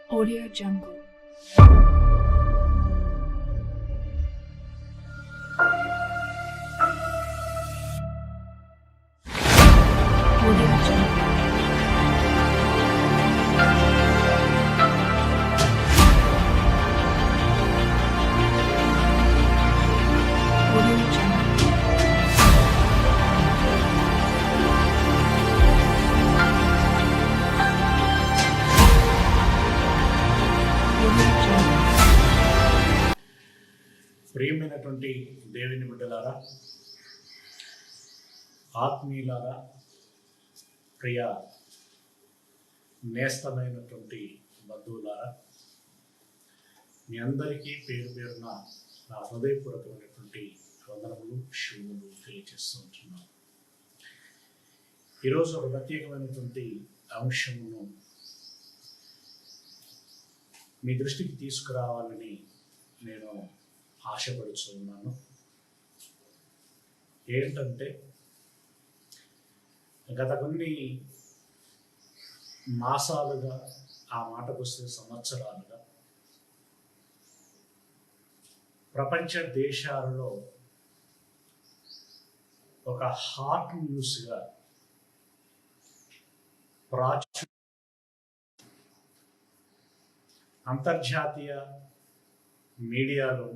Audio Jungle. Audio Jungle. Audio Jungle. Audio Jungle. ప్రియమైనటువంటి దేవుని బిడ్డలారా, ఆత్మీయులారా, ప్రియ నేస్తమైనటువంటి బంధువులారా, మీ అందరికీ పేరు పేరున నా హృదయపూర్వకమైనటువంటి వందనములు, శుభములు తెలియజేస్తూ ఉంటున్నాను. ఈరోజు ఒక ప్రత్యేకమైనటువంటి అంశమును మీ దృష్టికి తీసుకురావాలని నేను ఆశపడుతూ ఉన్నాను. ఏంటంటే, గత కొన్ని మాసాలుగా, ఆ మాటకు వస్తే సంవత్సరాలుగా, ప్రపంచ దేశాలలో ఒక హాట్ న్యూస్గా అంతర్జాతీయ మీడియాలో,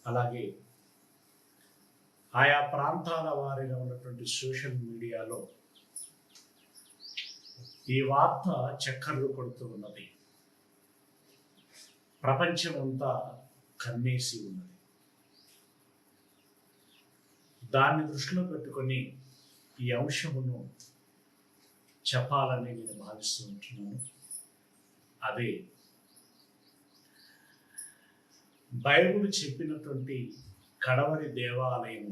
అలాగే ఆయా ప్రాంతాల వారిగా ఉన్నటువంటి సోషల్ మీడియాలో ఈ వార్త చక్కర్లు కొడుతూ ఉన్నది. ప్రపంచమంతా కన్నేసి ఉన్నది. దాన్ని దృష్టిలో పెట్టుకొని ఈ అంశమును చెప్పాలని నేను భావిస్తూ ఉంటున్నాను. అదే బైబిల్ చెప్పినటువంటి కడవరి దేవాలయం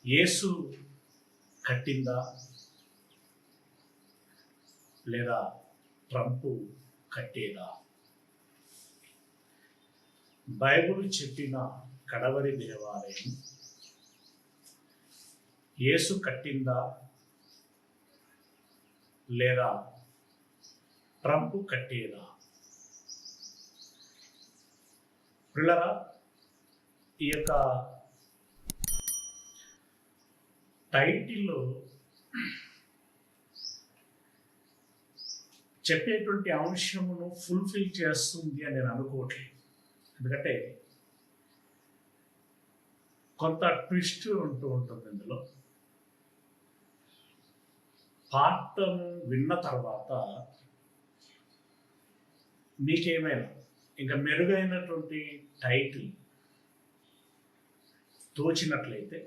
యేసు కట్టిందా లేదా ట్రంప్ కట్టేదా? బైబిల్ చెప్పిన కడవరి దేవాలయం యేసు కట్టిందా లేదా ట్రంప్ కట్టేదా? పిల్లరా, ఈ యొక్క టైటిల్లో చెప్పేటువంటి అంశమును ఫుల్ఫిల్ చేస్తుంది అని నేను అనుకోవట్లేదు. ఎందుకంటే కొంత ట్విస్ట్ ఉంటూ ఉంటుంది ఇందులో. పాఠం విన్న తర్వాత మీకేమైనా ఇంకా మెరుగైనటువంటి టైటిల్ తోచినట్లయితే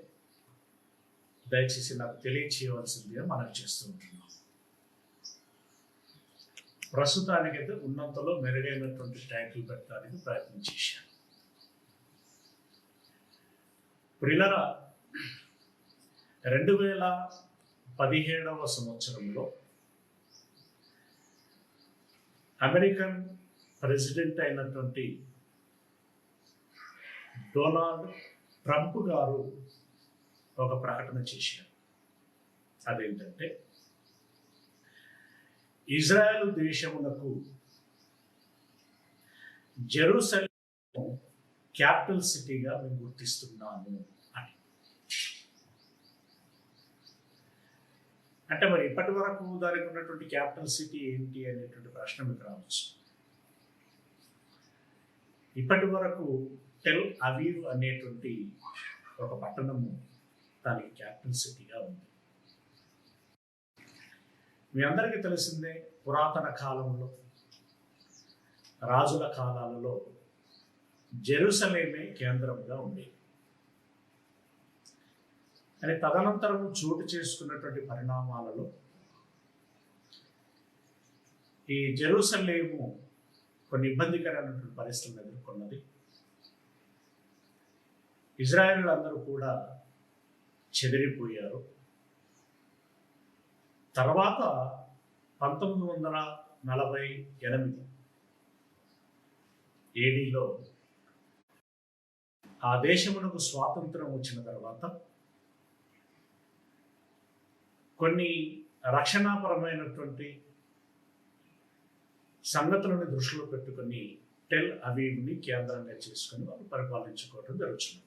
దయచేసి నాకు తెలియచేయవలసిందిగా మనకు చేస్తూ ఉంటున్నాం. ప్రస్తుతానికైతే ఉన్నంతలో మెరుగైనటువంటి టైటిల్ పెట్టడానికి ప్రయత్నం చేశాను. ప్రియులారా, 2017వ సంవత్సరంలో అమెరికన్ ప్రెసిడెంట్ అయినటువంటి డొనాల్డ్ ట్రంప్ గారు ఒక ప్రకటన చేశారు. అదేంటంటే, ఇజ్రాయెల్ దేశమునకు జెరూసలేము క్యాపిటల్ సిటీగా మేము గుర్తిస్తున్నాము అని. అంటే మరి ఇప్పటి వరకు దానికి ఉన్నటువంటి క్యాపిటల్ సిటీ ఏంటి అనేటువంటి ప్రశ్న మీకు రావచ్చు. ఇప్పటి వరకు టెల్ అవీవ్ అనేటువంటి ఒక పట్టణము దానికి క్యాపిటల్ సిటీగా ఉంది. మీ అందరికీ తెలిసిందే, పురాతన కాలంలో, రాజుల కాలాలలో జెరూసలేమే కేంద్రంగా ఉండేది. అని తదనంతరం చోటు చేసుకున్నటువంటి పరిణామాలలో ఈ జెరూసలేము కొన్ని ఇబ్బందికరమైనటువంటి పరిస్థితులను ఎదుర్కొన్నది. ఇజ్రాయేల్ అందరూ కూడా చెదిరిపోయారు. తర్వాత 1948 ఏడీలో ఆ దేశమునకు స్వాతంత్రం వచ్చిన తర్వాత కొన్ని రక్షణాపరమైనటువంటి సంగతులను దృష్టిలో పెట్టుకొని టెల్ అవీవ్ని కేంద్రంగా చేసుకొని వారు పరిపాలించుకోవడం జరుగుతుంది.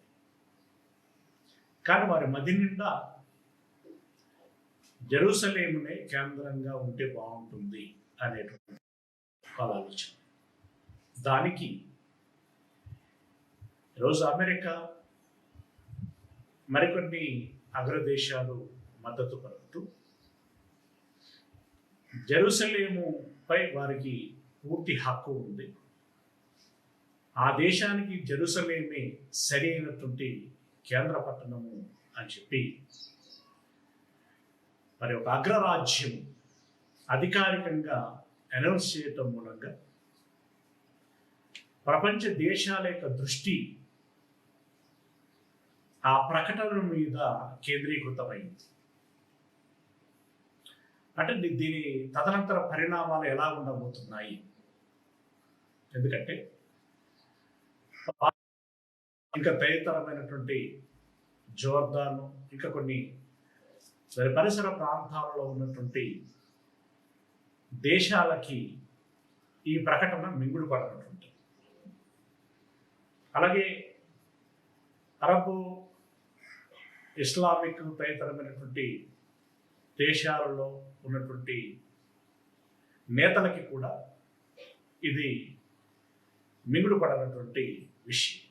కానీ వారి మది నిండా జెరూసలేమునే కేంద్రంగా ఉంటే బాగుంటుంది అనేటువంటి వాళ్ళ ఆలోచన. దానికి ఈరోజు అమెరికా మరికొన్ని అగ్రదేశాలు మద్దతు పలుకుతూ జెరూసలేముపై వారికి పూర్తి హక్కు ఉంది, ఆ దేశానికి జెరూసలేమే సరి అయినటువంటి కేంద్ర పట్టణము అని చెప్పి మరి ఒక అగ్రరాజ్యం అధికారికంగా అనౌన్స్ చేయటం మూలంగా ప్రపంచ దేశాల యొక్క దృష్టి ఆ ప్రకటన మీద కేంద్రీకృతమైంది. అంటే దీని తదనంతర పరిణామాలు ఎలా ఉండబోతున్నాయి? ఎందుకంటే ఇంకా తదితరమైనటువంటి జోర్దాను ఇంకా కొన్ని పరిసర ప్రాంతాలలో ఉన్నటువంటి దేశాలకి ఈ ప్రకటన మింగుడు పడనటువంటి, అలాగే అరబు ఇస్లామిక్ తదితరమైనటువంటి దేశాలలో ఉన్నటువంటి నేతలకి కూడా ఇది మింగుడు పడనటువంటి విషయం.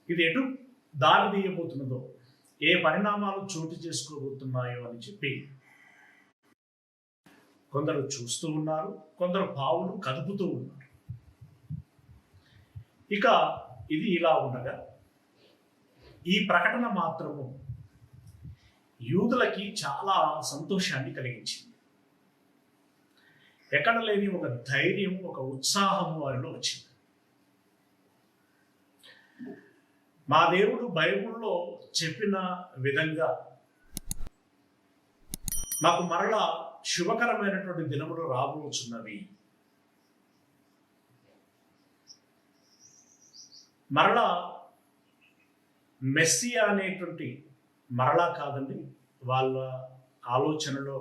ఇది ఎటు దారి తీయబోతున్నదో, ఏ పరిణామాలు చోటు చేసుకోబోతున్నాయో అని చెప్పి కొందరు చూస్తూ ఉన్నారు, కొందరు పావులు కదుపుతూ ఉన్నారు. ఇక ఇది ఇలా ఉండగా ఈ ప్రకటన మాత్రము యూదులకి చాలా సంతోషాన్ని కలిగించింది. ఎక్కడ లేని ఒక ధైర్యం, ఒక ఉత్సాహం వారిలో వచ్చింది. మా దేవుడు బైబిల్లో చెప్పిన విధంగా మాకు మరలా శుభకరమైనటువంటి దినములు రాబోతున్నవి, మరలా మెస్సియా అనేటువంటి, మరలా కాదండి, వాళ్ళ ఆలోచనలో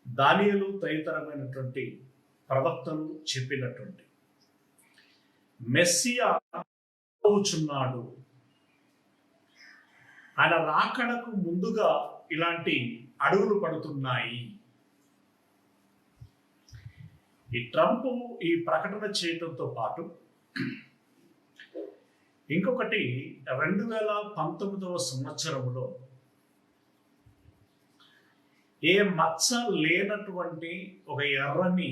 దానియేలు తదితరమైనటువంటి ప్రవక్తలు చెప్పినటువంటి మెస్సియా రాబోచున్నాడు, ఆయన రాకడకు ముందుగా ఇలాంటి అడుగులు పడుతున్నాయి. ఈ ట్రంప్ ఈ ప్రకటన చేయడంతో పాటు ఇంకొకటి 2019వ సంవత్సరంలో ఏ మచ్చ లేనటువంటి ఒక ఎర్రని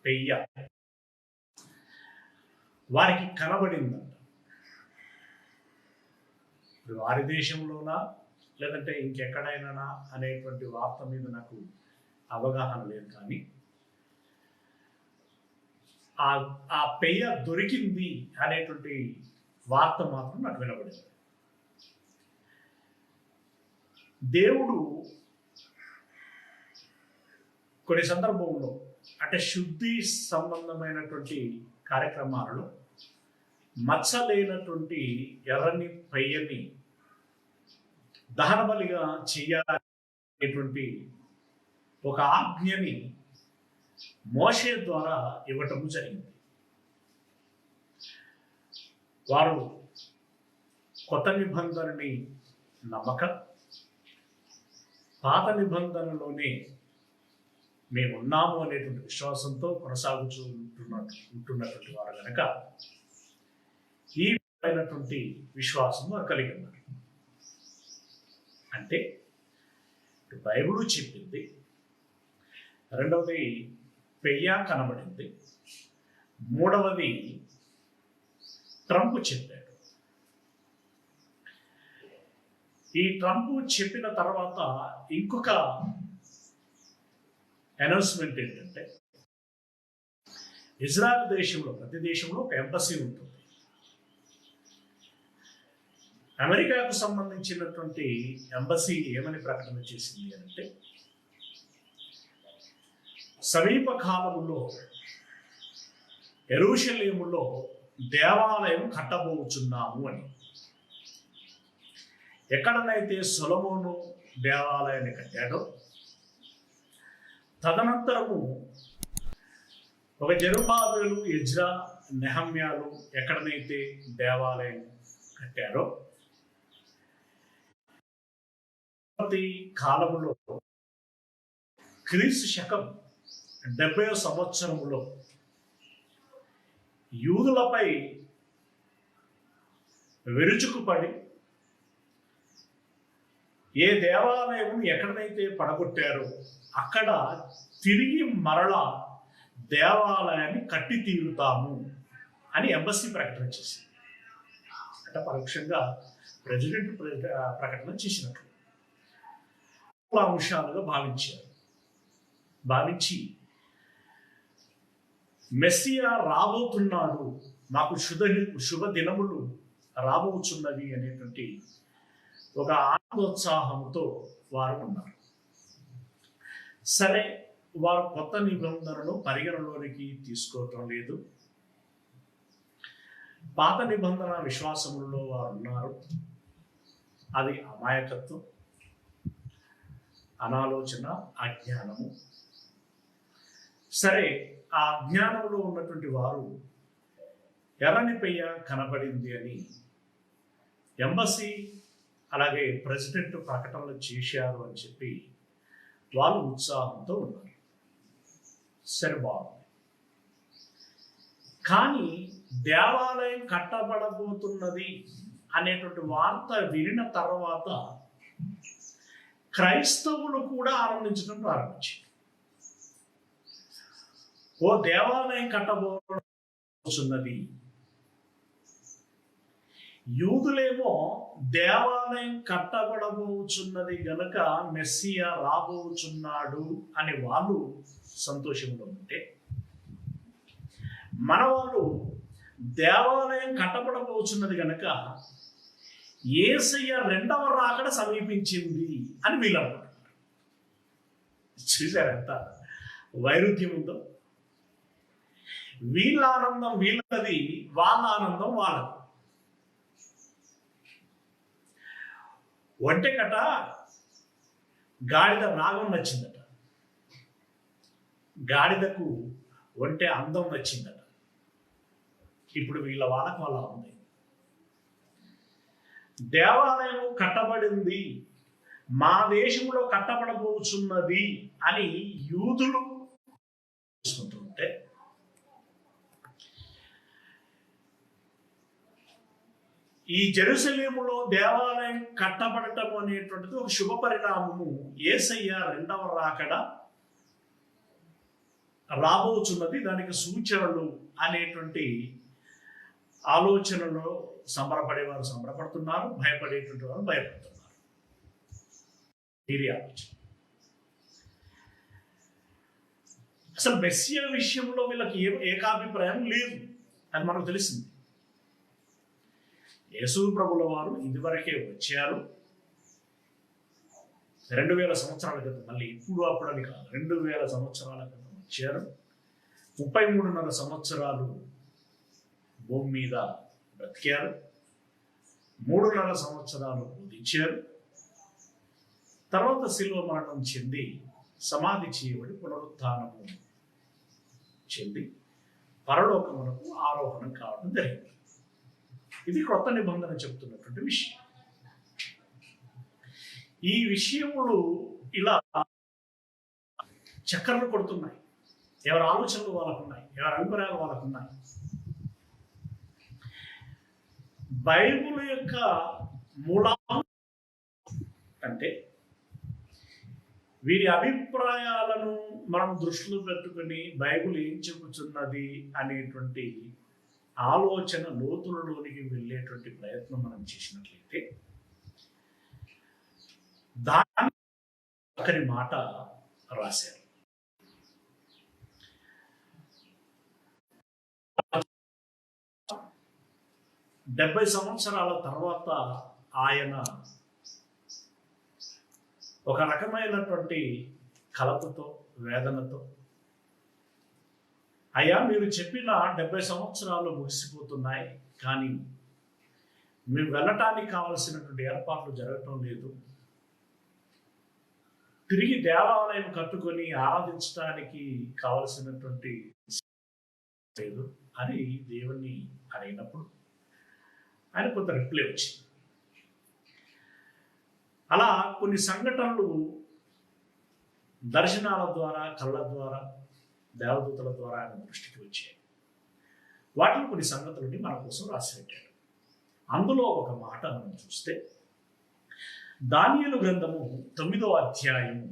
పెయ్య వారికి కనబడిందంట. వారి దేశంలోనా లేదంటే ఇంకెక్కడైనా అనేటువంటి వార్త మీద నాకు అవగాహన లేదు, కానీ ఆ పెయ్య దొరికింది అనేటువంటి వార్త మాత్రం నాకు వినబడింది. దేవుడు కొన్ని సందర్భంలో అంటే శుద్ధి సంబంధమైనటువంటి కార్యక్రమాలలో మచ్చ లేనటువంటి ఎర్రని పెయ్యని దహన బలిగా చేయాలనేటువంటి ఒక ఆజ్ఞని మోషే ద్వారా ఇవ్వటము జరిగింది. వారు కొత్త నిబంధనని నమ్మక పాత నిబంధనలోనే మేమున్నాము అనేటువంటి విశ్వాసంతో కొనసాగుతూ ఉంటున్నటువంటి వారు కనుక ఈ విధమైనటువంటి విశ్వాసం వారు కలిగి ఉన్నారు. అంటే బైబిల్ చెప్పింది, రెండవది పెయ్య కనబడింది, మూడవది ట్రంప్ చెప్పాడు. ఈ ట్రంప్ చెప్పిన తర్వాత ఇంకొక అనౌన్స్మెంట్ ఏంటంటే, ఇజ్రాయెల్ దేశంలో ప్రతి దేశంలో ఒక ఎంబసీ ఉంటుంది. అమెరికాకు సంబంధించినటువంటి ఎంబసీ ఏమని ప్రకటన చేసింది అంటే, సమీప కాలములో యెరూషలేములో దేవాలయం కట్టబోచున్నాము అని. ఎక్కడనైతే సొలొమోను దేవాలయాన్ని కట్టాడో, తదనంతరము ఒక జెరుబ్బాబెలు, ఎజ్రా, నెహమ్యాలు ఎక్కడనైతే దేవాలయం కట్టారో, కాలములో క్రీస్తు శకం 70వ సంవత్సరములో యూదులపై విరుచుకుపడి ఏ దేవాలయం ఎక్కడనైతే పడగొట్టారో అక్కడ తిరిగి మరలా దేవాలయాన్ని కట్టి తీరుతాము అని ఎంబసీ ప్రకటన చేసింది. అంటే పరోక్షంగా ప్రెసిడెంట్ ప్రకటన చేసినట్లు అంశాలుగా భావించి మెస్సియా రాబోతున్నాడు, మాకు శుభ దినములు రాబోచున్నవి అనేటువంటి ఒక ఆనందోత్సాహంతో వారు ఉన్నారు. సరే, వారు కొత్త నిబంధనను పరిగణలోనికి తీసుకోవటం లేదు. పాత నిబంధన విశ్వాసములలో వారు ఉన్నారు. అది అమాయకత్వం, అనాలోచన, అజ్ఞానము. సరే, ఆ అజ్ఞానంలో ఉన్నటువంటి వారు ఎర్రని పెయ్య కనబడింది అని ఎంబసీ అలాగే ప్రెసిడెంట్ ప్రకటనలు చేశారు అని చెప్పి వాళ్ళు ఉత్సాహంతో ఉన్నారు. సరే, బాగుంది. కానీ దేవాలయం కట్టబడబోతున్నది అనేటువంటి వార్త వినిన తర్వాత క్రైస్తవులు కూడా ఆనందించడం ప్రారంభించారు. ఓ దేవాలయం కట్టబోతున్నది. యూదులేమో దేవాలయం కట్టబడబోచున్నది గనుక మెస్సియా రాబోచున్నాడు అని వాళ్ళు సంతోషంలో ఉంటే, మన వాళ్ళు దేవాలయం కట్టబడబోచున్నది గనుక యేసయ్య రెండవ రాకడ సమీపించింది అని వీళ్ళు అనుకుంటున్నారు. చూసారు ఎంత వైరుధ్యం ఉందో? వీళ్ళ ఆనందం వీళ్ళది, వాళ్ళ ఆనందం వాళ్ళది. ఒంటెకట గాడిద రాగం నచ్చిందట, గాడిదకు ఒంటె అందం నచ్చిందట. ఇప్పుడు వీళ్ళ వాళ్ళకు అలా ఉంది. దేవాలయం కట్టబడింది, మా దేశంలో కట్టబడబోచున్నది అని యూదులు చూసుకుంటుంటే, ఈ జెరూసలేములో దేవాలయం కట్టబడటం అనేటువంటిది ఒక శుభ పరిణామము. యేసయ్య రెండవ రాకడ రాబోచున్నది, దానికి సూచనలు అనేటువంటి ఆలోచనలో సంబరపడేవారు సంబరపడుతున్నారు, భయపడేటువంటి వారు భయపడుతున్నారు. ఆలోచన. అసలు మెస్సియా విషయంలో వీళ్ళకి ఏకాభిప్రాయం లేదు, అది మనకు తెలిసింది. యేసు ప్రభుల వారు ఇదివరకే వచ్చారు 2000 సంవత్సరాల క్రితం, మళ్ళీ ఇప్పుడు అప్పుడని కాదు, 2000 సంవత్సరాల క్రితం వచ్చారు. 33.5 సంవత్సరాలు భూమి మీద బ్రతికారు, 3.5 సంవత్సరాలు బోధించారు. తర్వాత శిలువ మరణం చెంది సమాధి చేయబడి పునరుత్థానము చెంది పరలోకమునకు ఆరోహణం కావడం జరిగింది. ఇది క్రొత్త నిబంధన చెబుతున్నటువంటి విషయం. ఈ విషయములు ఇలా చక్కర్లు కొడుతున్నాయి. ఎవరి ఆలోచనలు వాళ్ళకున్నాయి, ఎవరి అభిప్రాయాలు వాళ్ళకున్నాయి. బైబిల్ యొక్క మూలం అంటే వీరి అభిప్రాయాలను మనం దృష్టిలో పెట్టుకుని బైబిల్ ఏం చెబుతున్నది అనేటువంటి ఆలోచన లోతులలోనికి వెళ్ళేటువంటి ప్రయత్నం మనం చేసినట్లయితే దాని ఒకరి మాట రాశారు. డెబ్బై సంవత్సరాల తర్వాత ఆయన ఒక రకమైనటువంటి కలతతో, వేదనతో అయ్యా మీరు చెప్పిన 70 సంవత్సరాలు ముగిసిపోతున్నాయి, కానీ మేము వెళ్ళటానికి కావలసినటువంటి ఏర్పాట్లు జరగటం లేదు, తిరిగి దేవాలయం కట్టుకొని ఆరాధించడానికి కావలసినటువంటి లేదు అని దేవుణ్ణి అడిగినప్పుడు ఆయన కొంత రిప్లై వచ్చింది. అలా కొన్ని సంఘటనలు దర్శనాల ద్వారా, కళ్ళ ద్వారా, దేవదూతల ద్వారా ఆయన దృష్టికి వచ్చాయి. వాటిలో కొన్ని సంగతులని మన కోసం రాసి పెట్టాడు. అందులో ఒక మాట మనం చూస్తే దానియేలు గ్రంథము 9వ అధ్యాయము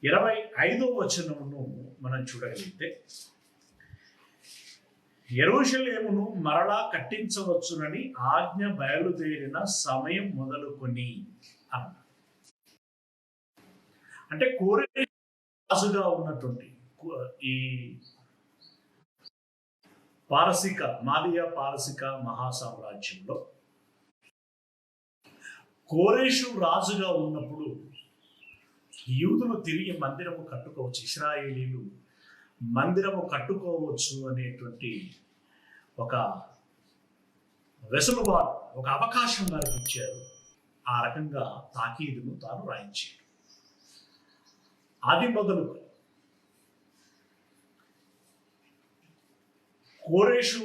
25వ వచనమును మనం చూడగలిగితే, యెరూషలేమును మరలా కట్టించవచ్చునని ఆజ్ఞ బయలుదేరిన సమయం మొదలుకొని అన్నాడు. అంటే కోరేషు రాజుగా ఉన్నటువంటి ఈ మాదియా పారసిక మహాసామ్రాజ్యంలో కోరేషు రాజుగా ఉన్నప్పుడు యూదులు తిరిగి మందిరము కట్టుకోవచ్చు, ఇశ్రాయేలీలు మందిరము కట్టుకోవచ్చు అనేటువంటి ఒక వెసులుబాటు, ఒక అవకాశం వారికి ఇచ్చారు. ఆ రకంగా తాకీదును తాను రాయించాడు. అది మొదలు కోరేషు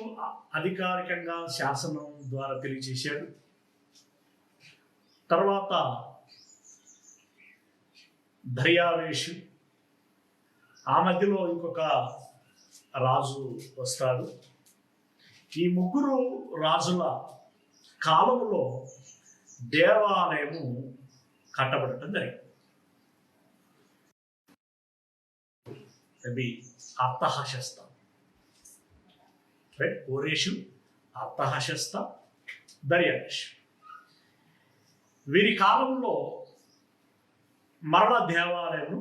అధికారికంగా శాసనం ద్వారా తెలియజేశాడు. తర్వాత దర్యావేషు, ఆ మధ్యలో ఇంకొక రాజు వస్తాడు. ఈ ముగ్గురు రాజుల కాలంలో దేవాలయము కట్టబడటం జరిగింది. అది అర్థహశస్త, కోరేషు, అర్థహశస్త, దర్యావేషు. వీరి కాలంలో మరణ దేవాలయము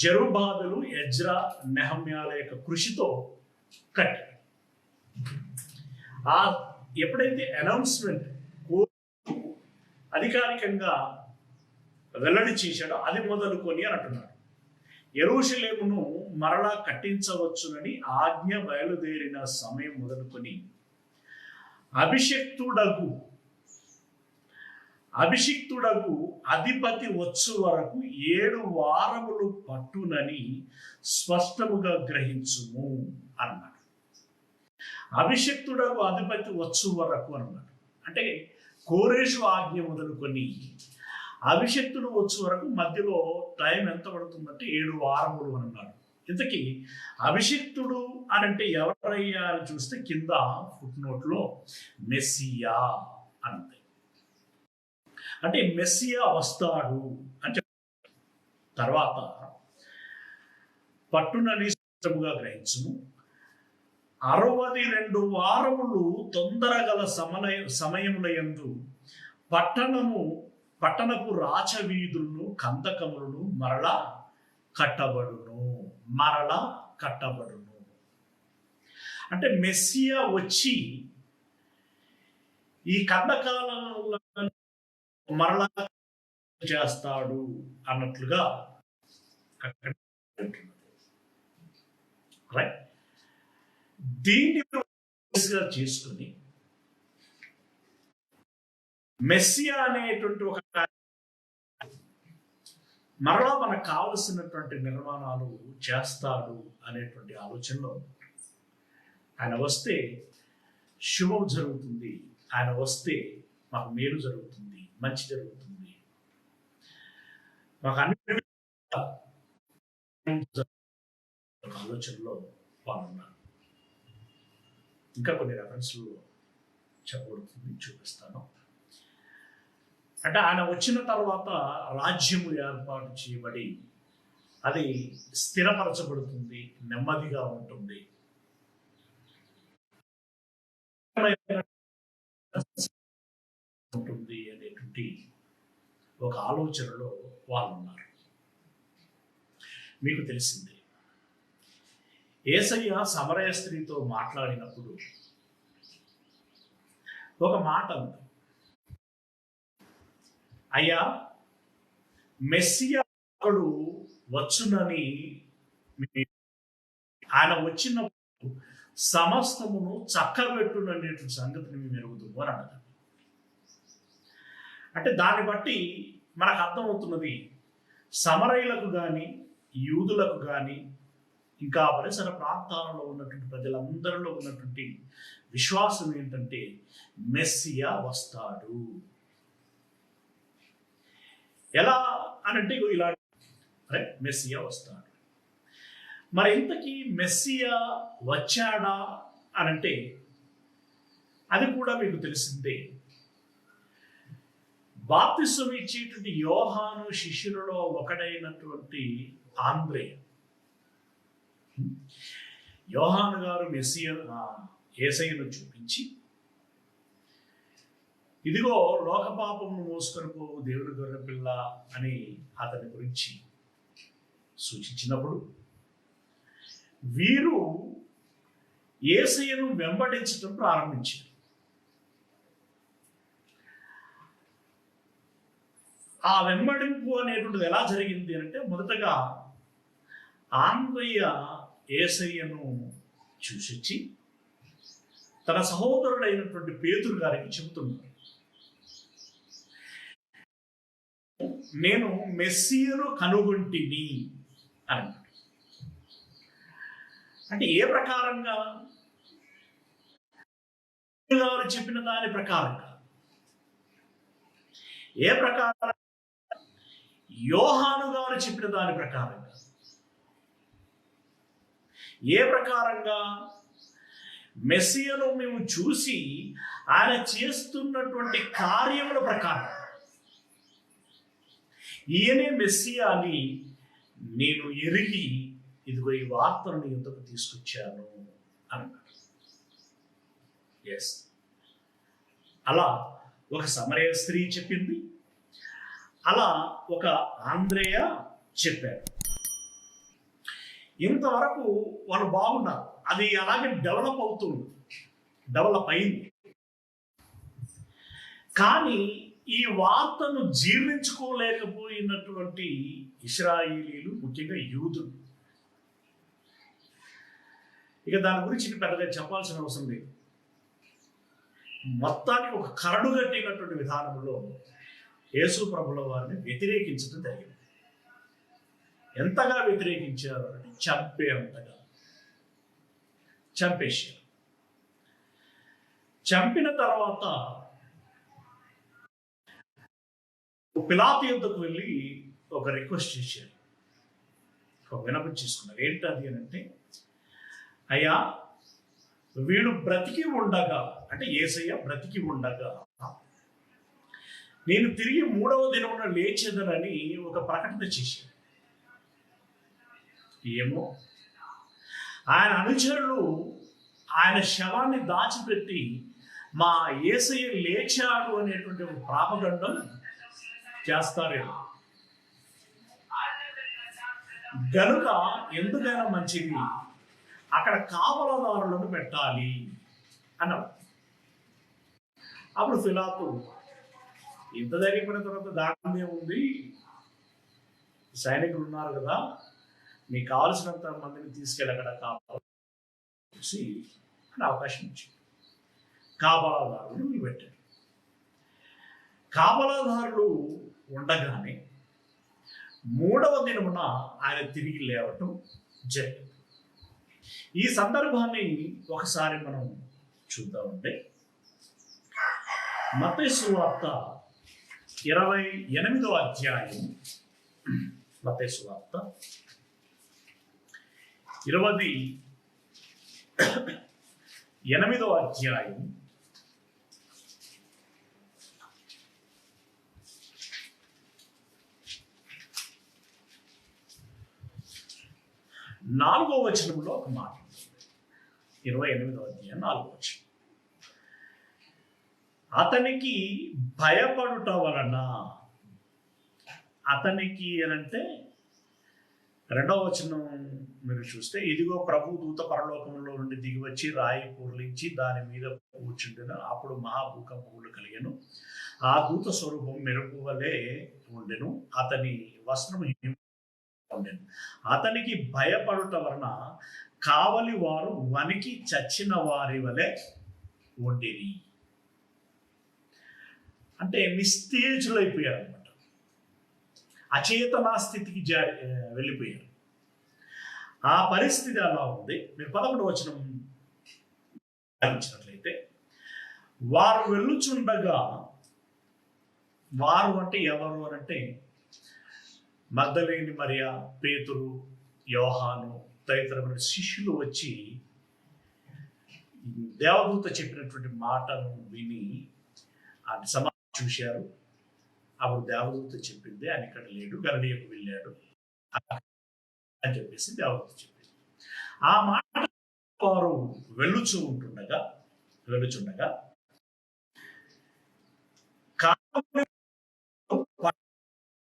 జెరుబ్బాబెలు, ఎజ్రా, నెహమ్యాల యొక్క కృషితో కట్టారు. ఎప్పుడైతే అనౌన్స్మెంట్ అధికారికంగా వెల్లడి చేశాడో అది మొదలుకొని అని అంటున్నాడు. యెరూషలేమును మరలా కట్టించవచ్చునని ఆజ్ఞ బయలుదేరిన సమయం మొదలుకొని అభిషిక్తుడగు అధిపతి వచ్చు వరకు 7 వారములు పట్టునని స్పష్టముగా గ్రహించుము అన్నాడు. అభిషిక్తుడగు అధిపతి వచ్చు వరకు అన్నాడు. అంటే కోరేషు ఆజ్ఞ మొదలుకొని అభిషిక్తుడు వచ్చు వరకు మధ్యలో టైం ఎంత పడుతుందంటే 7 వారములు అన్నాడు. ఇంతకీ అభిషిక్తుడు అని అంటే ఎవరయ్యా అని చూస్తే కింద ఫుట్ నోట్లో మెస్సియా అంతే. అంటే మెస్సియా వస్తాడు అని తర్వాత పట్టునని స్పష్టముగా గ్రహించుము. 62 వారములు తొందరగల సమయములయందు పట్టణపు రాచవీధులను, కందకములను మరలా కట్టబడును. అంటే మెస్సియా వచ్చి ఈ కందకాలను మరలా చేస్తాడు అన్నట్లుగా దీన్ని చేసుకుని మెస్సియా అనేటువంటి ఒక మరలా మనకు కావలసినటువంటి నిర్మాణాలు చేస్తాడు అనేటువంటి ఆలోచనలో ఆయన వస్తే శుభం జరుగుతుంది, ఆయన వస్తే మాకు మేలు జరుగుతుంది, మంచి జరుగుతుంది, మాకు అన్ని ఆలోచనలో పాల్గొన్నారు. ఇంకా కొన్ని రెఫరెన్స్లు చెప్పబడుతుంది, చూపిస్తాను. అంటే ఆయన వచ్చిన తర్వాత రాజ్యము ఏర్పాటు చేయబడి అది స్థిరపరచబడుతుంది, నెమ్మదిగా ఉంటుంది, ఉంటుంది అనేటువంటి ఒక ఆలోచనలో వాళ్ళు ఉన్నారు. మీకు తెలిసిందే, యేసయ్య సమరయ స్త్రీతో మాట్లాడినప్పుడు ఒక మాట ఉంది, అయ్యా మెస్సియా వచ్చునని ఆయన వచ్చినప్పుడు సమస్తమును చక్కబెట్టుననేటువంటి సంగతిని మేము ఎరుగుతాము అని అన్నది. అంటే దాన్ని బట్టి మనకు అర్థమవుతున్నది, సమరయులకు కానీ యూదులకు కానీ ఇంకా పరిసర ప్రాంతాలలో ఉన్నటువంటి ప్రజలందరిలో ఉన్నటువంటి విశ్వాసం ఏంటంటే మెస్సియా వస్తాడు. ఎలా అనంటే ఇలా మెస్సియా వస్తాడు. మరి ఇంతకీ మెస్సియా వచ్చాడా అనంటే అది కూడా మీకు తెలిసిందే. బాప్తిసం ఇచ్చేటువంటి యోహాను శిష్యులలో ఒకడైనటువంటి ఆంద్రే, యోహాను గారు యేసయ్యను చూపించి, ఇదిగో లోకపాపమును మోసుకొని పోవు దేవుడి గొర్రెపిల్ల అని అతని గురించి సూచించినప్పుడు వీరు యేసయ్యను వెంబడించడం ప్రారంభించారు. ఆ వెంబడింపు అనేటువంటిది ఎలా జరిగింది అంటే, మొదటగా ఆంద్రయ్య యేసయ్యను చూసొచ్చి తన సహోదరుడైనటువంటి పేతురు గారికి చెబుతున్నాడు, నేను మెస్సియను కనుగొంటిని అని. అంటే ఏ ప్రకారంగా? గారు చెప్పిన దాని ప్రకారంగా. ఏ ప్రకారం? యోహాను గారు చెప్పిన దాని ప్రకారంగా. ఏ ప్రకారంగా? మెస్సియను మేము చూసి ఆయన చేస్తున్నటువంటి కార్యముల ప్రకారం ఈయనే మెస్సియా అని నేను ఎరిగి ఇదిగో ఈ వార్తను నీ యుద్ధకు తీసుకొచ్చాను అన్నాడు. ఎస్, అలా ఒక సమరయ స్త్రీ చెప్పింది, అలా ఒక ఆంద్రేయ చెప్పాడు. ఇంతవరకు వాళ్ళు బాగున్నారు. అది అలాగే డెవలప్ అయింది. కానీ ఈ వార్తను జీర్ణించుకోలేకపోయినటువంటి ఇశ్రాయేలీలు, ముఖ్యంగా యూదులు, ఇక దాని గురించి పెద్దగా చెప్పాల్సిన అవసరం లేదు. మొత్తానికి ఒక కరడు కట్టినటువంటి విధానంలో యేసు ప్రభుల వారిని వ్యతిరేకించడం జరిగింది. ఎంతగా వ్యతిరేకించారు అంటే చంపేంతగా చంపేశారు. చంపిన తర్వాత పిలాతు యుద్ధకు వెళ్ళి ఒక రిక్వెస్ట్ చేశారు, ఒక విన్నపం చేసుకున్నారు. ఏంటది అని అంటే, అయ్యా వీడు బ్రతికి ఉండగా, అంటే యేసయ్య బ్రతికి ఉండగా నేను తిరిగి 3వ దినమున లేచేదనని ఒక ప్రకటన చేశాడు. ఏమో ఆయన అనుచరులు ఆయన శవాన్ని దాచిపెట్టి మా యేసయ్య లేచాడు అనేటువంటి ఒక ప్రాపగండం చేస్తారేమో. గనుక ఎందుకైనా మంచిది అక్కడ కాపలాదారులను పెట్టాలి అన్నాడు. అప్పుడు పిలాతు, ఇంత జరిగిపోయిన తర్వాత దాని ఉంది, సైనికులు ఉన్నారు కదా, మీకు కావలసినంత మందిని తీసుకెళ్ళి అక్కడ కాపాసి అని అవకాశం ఇచ్చింది. కాపలాదారులు పెట్టారు. కాపలాదారులు ఉండగానే 3వ దినమున ఆయన తిరిగి లేవటం జరిగింది. ఈ సందర్భాన్ని ఒకసారి మనం చూద్దామంటే, మత్తయి సువార్త 28వ అధ్యాయం, మత్తయి సువార్త 28వ అధ్యాయం 4వ వచనంలో ఒక మాట, 28వ అధ్యాయం 4వ వచనం, అతనికి భయపడుట వలన, అతనికి అనంటే 2వ వచనం మీరు చూస్తే, ఇదిగో ప్రభు దూత పరలోకంలో నుండి దిగి వచ్చి రాయి పూర్లించి దాని మీద కూర్చుండెను, అప్పుడు మహాభూకంపములు కలిగెను, ఆ దూత స్వరూపం మెరుపు వలె ఉండెను, అతని వస్త్రము ఉండెను. అతనికి భయపడుట వలన కావలి వారు వనికి చచ్చిన వారి వలె ఉండేది. అంటే నిస్తేజులైపోయారు అనమాట. అచేతనా స్థితికి వెళ్ళిపోయారు. ఆ పరిస్థితి అలా ఉంది. మీరు 11వ వచనం గమనించినట్లయితే, వారు వెళ్ళుచుండగా, వారు అంటే ఎవరు అనంటే మగ్దలేని మరియా, పేతురు, యోహాను తదితరమైన శిష్యులు వచ్చి దేవదూత చెప్పినటువంటి మాటను విని ఆ సమాధి చూశారు. అప్పుడు దేవదూత చెప్పింది ఆయన ఇక్కడ లేడు, గలిలయకు వెళ్ళాడు అని చెప్పేసి దేవదూత చెప్పింది. ఆ మాట వారు వెళ్ళుచుండగా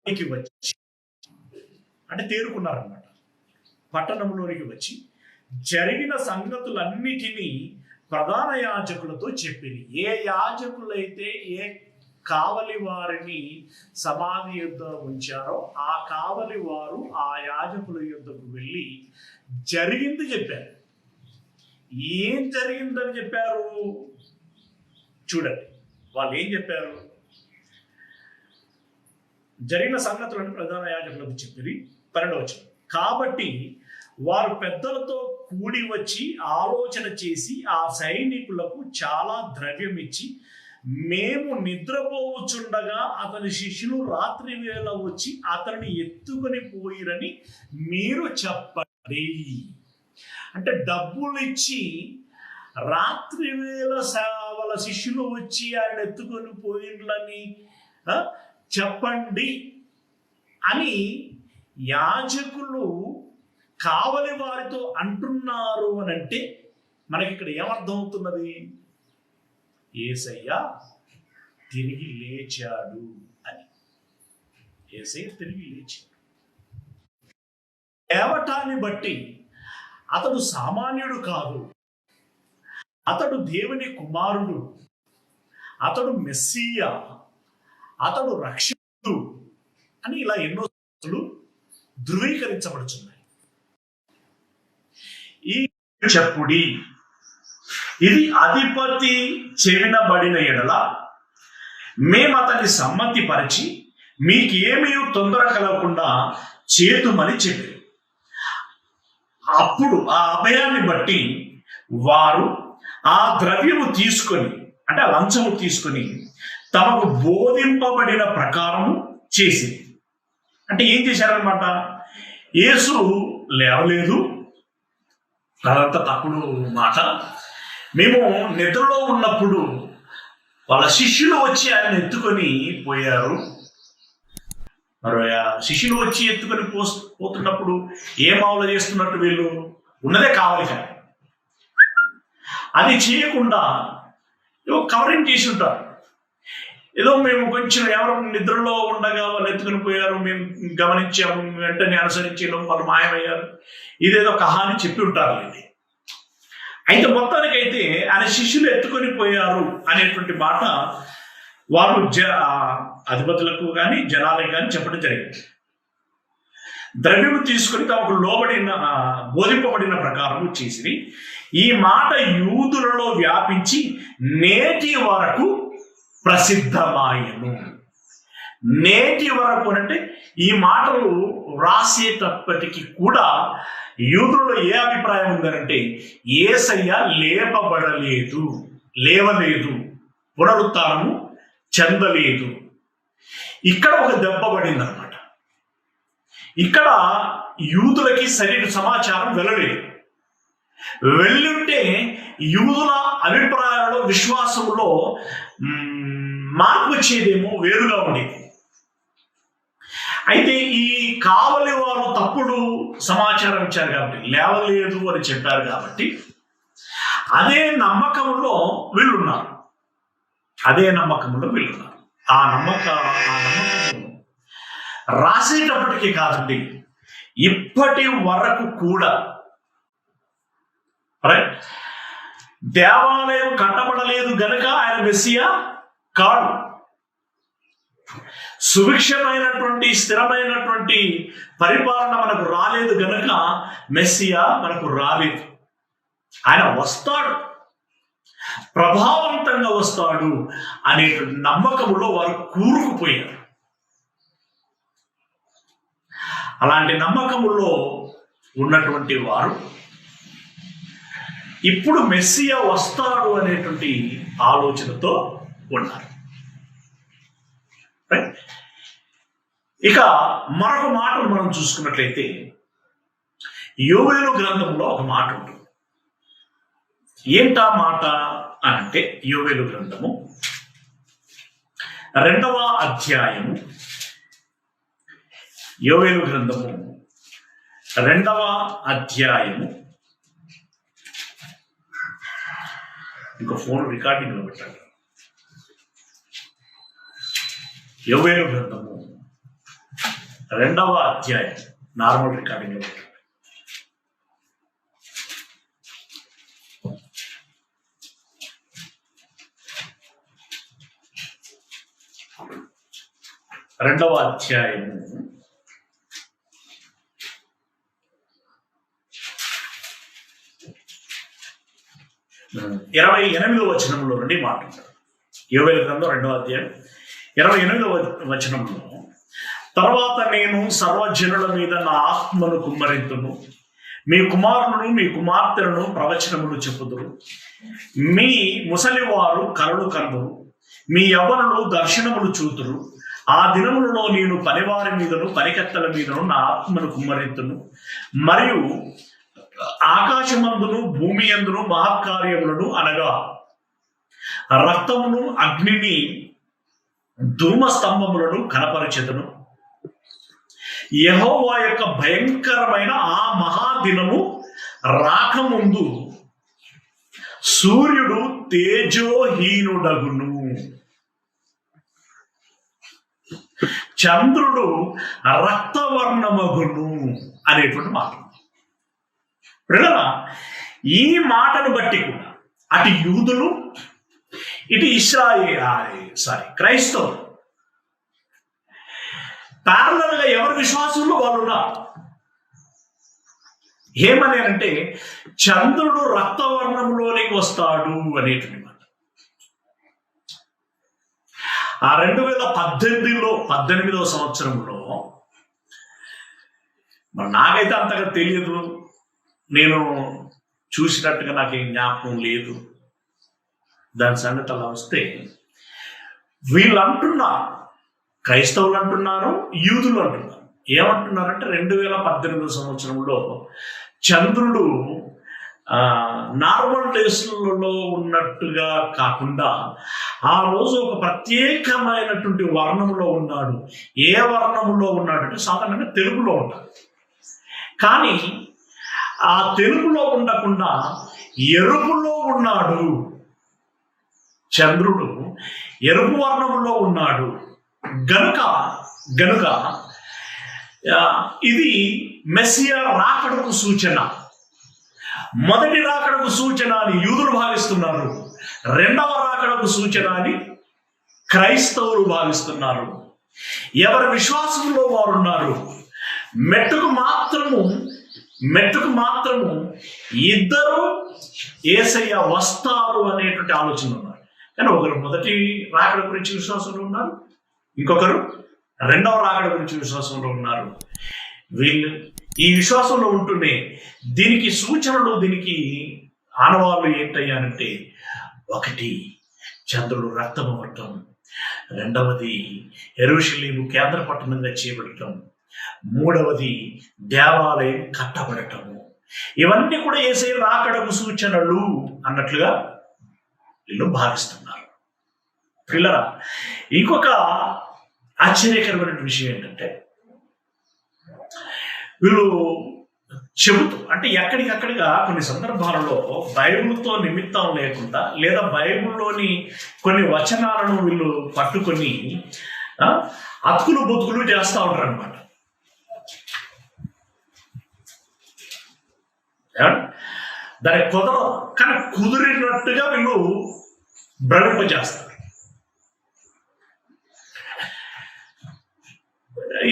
పట్టణంలోకి వచ్చి, అంటే తేరుకున్నారన్నమాట, పట్టణంలోనికి వచ్చి జరిగిన సంగతులన్నిటినీ ప్రధాన యాజకులతో చెప్పింది. ఏ యాజకులైతే ఏ కావలి వారిని సమాధి యొద్ద ఉంచారో ఆ కావలి వారు ఆ యాజకుల యొద్దకు వెళ్ళి జరిగింది చెప్పారు. ఏం జరిగిందని చెప్పారు చూడండి. వాళ్ళు ఏం చెప్పారు? జరిగిన సంగతులను ప్రధాన యాజకులకు చెప్పిరి. 12వ వచనం, కాబట్టి వారు పెద్దలతో కూడి వచ్చి ఆలోచన చేసి ఆ సైనికులకు చాలా ద్రవ్యం ఇచ్చి, మేము నిద్రపోవచ్చుండగా అతని శిష్యులు రాత్రి వేళ వచ్చి అతన్ని ఎత్తుకొని పోయిరని మీరు చెప్పండి. అంటే డబ్బులు ఇచ్చి రాత్రి వేళ వాళ్ళ శిష్యులు వచ్చి ఆయన ఎత్తుకొని పోయిర్లని చెప్పండి అని యాజకులు కావలి వారితో అంటున్నారు అని అంటే మనకి ఇక్కడ ఏమర్థం అవుతున్నది? యేసయ్య తిరిగి లేచాడు అని. యేసయ్య తిరిగి లేచాడు. లేవటాన్ని బట్టి అతడు సామాన్యుడు కాదు, అతడు దేవుని కుమారుడు, అతడు మెస్సియా, అతడు రక్షకుడు అని ఇలా ఎన్నో ధృవీకరించబడుచున్నాయి. ఈ చెప్పుడి ఇది అధిపతి చెవినబడిన ఎడల మేము అతన్ని సమ్మతి పరిచి మీకేమీ తొందర కలగకుండా చేతుమని చెప్పి, అప్పుడు ఆ అభయాన్ని బట్టి వారు ఆ ద్రవ్యము తీసుకొని, అంటే ఆ లంచము తీసుకొని తమకు బోధింపబడిన ప్రకారము చేసి, అంటే ఏం చేశారనమాట? యేసు లేవలేదు, అదంతా తప్పుడు మాట. మేము నిద్రలో ఉన్నప్పుడు వాళ్ళ శిష్యులు వచ్చి ఆయన ఎత్తుకొని పోయారు. మరి ఆ శిష్యులు వచ్చి ఎత్తుకొని పోతున్నప్పుడు ఏం ఆవులు చేస్తున్నట్టు? వీళ్ళు ఉన్నదే కావాలి కానీ అది చేయకుండా ఏదో కవరింగ్ చేసి ఉంటారు. ఏదో మేము కొంచెం ఎవరు నిద్రలో ఉండగా వాళ్ళు ఎత్తుకొని పోయారు, మేము గమనించాము, వెంటనే అనుసరించాము, వాళ్ళు మాయమయ్యారు, ఇదేదో కహాని చెప్పి ఉంటారు. అయితే మొత్తానికైతే ఆయన శిష్యులు ఎత్తుకొని పోయారు అనేటువంటి మాట వారు అధిపతులకు కానీ జనాలకు కానీ చెప్పడం జరిగింది. ద్రవ్యము తీసుకొని తమకు బోధింపబడిన ప్రకారం చేసి ఈ మాట యూదులలో వ్యాపించి నేటి వరకు ప్రసిద్ధమాయను. నేటి వరకు అంటే ఈ మాటలు రాసేటప్పటికి కూడా యూదులలో ఏ అభిప్రాయం ఉందనంటే యేసయ్య లేవలేదు, పునరుత్థానము చెందలేదు. ఇక్కడ ఒక దెబ్బ పడింది అనమాట. ఇక్కడ యూదులకి సరైన సమాచారం వెళ్ళలేదు. వెళ్ళుంటే యూదుల అభిప్రాయాలలో, విశ్వాసంలో మార్పు వచ్చేదేమో, వేరుగా ఉండేది. అయితే ఈ కావలి వారు తప్పుడు సమాచారం ఇచ్చారు కాబట్టి, లేవలేదు అని చెప్పారు కాబట్టి అదే నమ్మకంలో వీళ్ళున్నారు. ఆ నమ్మకం రాసేటప్పటికీ కాదండి, ఇప్పటి వరకు కూడా దేవాలయం కట్టబడలేదు గనక ఆయన మెస్సియా కాడు. సుభిక్షమైనటువంటి స్థిరమైనటువంటి పరిపాలన మనకు రాలేదు గనుక మెస్సియా మనకు రాలేదు. ఆయన వస్తాడు, ప్రభావవంతంగా వస్తాడు అనేటువంటి నమ్మకంలో వారు కూరుకుపోయారు. అలాంటి నమ్మకములో ఉన్నటువంటి వారు ఇప్పుడు మెస్సియా వస్తాడు అనేటువంటి ఆలోచనతో ఉన్నారు. ఇక మరొక మాటను మనం చూసుకున్నట్లయితే యోవేలు గ్రంథంలో ఒక మాట ఉంటుంది. ఏంటా మాట అంటే యోవేలు గ్రంథము 2వ అధ్యాయము, యోవేలు గ్రంథము 2వ అధ్యాయము. ఇంకో ఫోన్ రికార్డింగ్ లో పెట్టాలి. యోవేలు గ్రంథము 2వ అధ్యాయం నార్మల్ రికార్డింగ్ లో పెట్టాలి. రెండవ అధ్యాయము 28వ వచనంలో నుండి మాట్లాడతారు. యోవేలు గ్రంథం 2వ అధ్యాయం 28వ వచనంలో, తర్వాత నేను సర్వజనుల మీద నా ఆత్మను కుమ్మరింతును, మీ కుమారులను మీ కుమార్తెలను ప్రవచనములు చెప్పుదురు, మీ ముసలివారు కలలు కందురు, మీ యవ్వనులు దర్శనములు చూతురు. ఆ దినములలో నేను పనివారి మీదను పనికత్తెల మీదను నా ఆత్మను కుమ్మరింతును, మరియు ఆకాశమందును భూమి యందును మహత్కార్యములను అనగా రక్తమును అగ్నిని ధూమ స్తంభములను కనపరచెదను. యెహోవా యొక్క భయంకరమైన ఆ మహాదినము రాకముందు సూర్యుడు తేజోహీనుడగును, చంద్రుడు రక్తవర్ణమగును అనేటువంటి మాట. ఈ మాటను బట్టి కూడా అటు యూదులు ఇటు క్రైస్తవులు ప్యారలల్ గా ఎవరి విశ్వాసంలో వాళ్ళు ఉన్నారు. ఏమని అంటే చంద్రుడు రక్తవర్ణంలోనికి వస్తాడు అనేటువంటి మాట. ఆ 2018వ సంవత్సరంలో మరి నాకైతే అంతగా తెలియదు, నేను చూసినట్టుగా నాకేం జ్ఞాపకం లేదు. దాని సంగతి అలా వస్తే వీళ్ళు అంటున్నారు, క్రైస్తవులు అంటున్నారు, యూదులు అంటున్నారు. ఏమంటున్నారంటే 2018వ సంవత్సరంలో చంద్రుడు నార్మల్ డేస్లలో ఉన్నట్టుగా కాకుండా ఆ రోజు ఒక ప్రత్యేకమైనటువంటి వర్ణంలో ఉన్నాడు. ఏ వర్ణంలో ఉన్నాడు అంటే సాధారణంగా తెలుగులో ఉంటాడు, కానీ ఆ తెలుగులో ఉండకుండా ఎరుపులో ఉన్నాడు. చంద్రుడు ఎరుపు వర్ణంలో ఉన్నాడు గనుక ఇది మెస్సియా రాకడకు సూచన. మొదటి రాకడకు సూచన అని యూదులు భావిస్తున్నారు, రెండవ రాకడకు సూచన అని క్రైస్తవులు భావిస్తున్నారు. ఎవరి విశ్వాసంలో వారు ఉన్నారు. మెట్టుకు మాత్రము ఇద్దరు యేసయ్య వస్తారు అనేటువంటి ఆలోచన ఉన్నారు. కానీ ఒకరు మొదటి రాకడ గురించి విశ్వాసంలో ఉన్నారు, ఇంకొకరు రెండవ రాకడ గురించి విశ్వాసంలో ఉన్నారు. వీళ్ళు ఈ విశ్వాసంలో ఉంటూనే దీనికి సూచనలు, దీనికి ఆనవాళ్ళు ఏంటయ్యానంటే, ఒకటి చంద్రుడు రక్తమవ్వటం, రెండవది యెరూషలేము కేంద్ర పట్టణంగా చేయబడటం, మూడవది దేవాలయం కట్టబడటము. ఇవన్నీ కూడా యేసయ్య రాకడకు సూచనలు అన్నట్లుగా వీళ్ళు భావిస్తున్నారు. పిల్లరా, ఇంకొక ఆశ్చర్యకరమైన విషయం ఏంటంటే, వీళ్ళు చెబుతూ అంటే ఎక్కడికక్కడిగా కొన్ని సందర్భాలలో బైబిల్తో నిమిత్తం లేకుండా లేదా బైబిల్లోని కొన్ని వచనాలను వీళ్ళు పట్టుకొని అతుకులు బతుకులు చేస్తూ ఉంటారు అనమాట. దానికి కుదరదు, కానీ కుదిరినట్టుగా వీళ్ళు భ్రమింపజేస్తారు.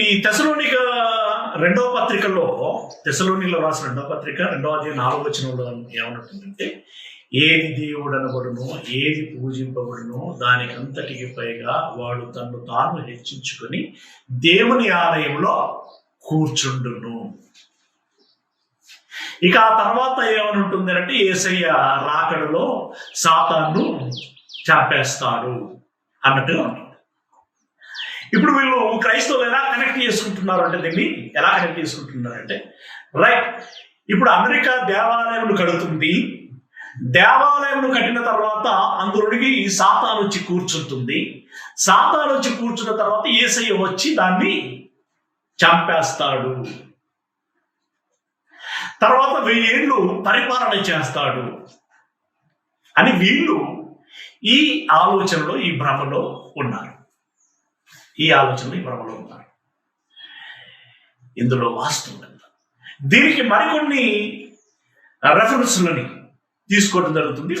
ఈ తెసలోనిక రెండవ పత్రికలో, తెసలోనిలో రాసిన రెండవ పత్రిక 2వ అధ్యాయం 4వ వచనంలో ఏమనుంటుందంటే, ఏది దేవుడు అనబడునో, ఏది పూజింపబడునో దానికి అంతటికి పైగా వాడు తన్ను తాను హెచ్చించుకొని దేవుని ఆలయంలో కూర్చుండును. ఇక ఆ తర్వాత ఏమని ఉంటుంది అంటే, యేసయ్య రాకడలో సాతాను చంపేస్తాడు అన్నట్టుగా ఉంటుంది. ఇప్పుడు వీళ్ళు క్రైస్తవులు ఎలా కనెక్ట్ చేసుకుంటున్నారు అంటే, దీన్ని ఎలా కనెక్ట్ చేసుకుంటున్నారంటే, రైట్, ఇప్పుడు అమెరికా దేవాలయం కడుతుంది, దేవాలయం కట్టిన తర్వాత అందులోనికి సాతాను వచ్చి కూర్చుంటుంది, సాతాను వచ్చి కూర్చున్న తర్వాత యేసయ్య వచ్చి దాన్ని చంపేస్తాడు, తర్వాత 1000 ఏళ్ళు పరిపాలన చేస్తాడు అని వీళ్ళు ఈ ఆలోచనలో, ఈ భ్రమలో ఉన్నారు. ఇందులో వాస్తవం ఎంత? దీనికి మరికొన్ని రెఫరెన్స్లని తీసుకోవడం జరుగుతుంది.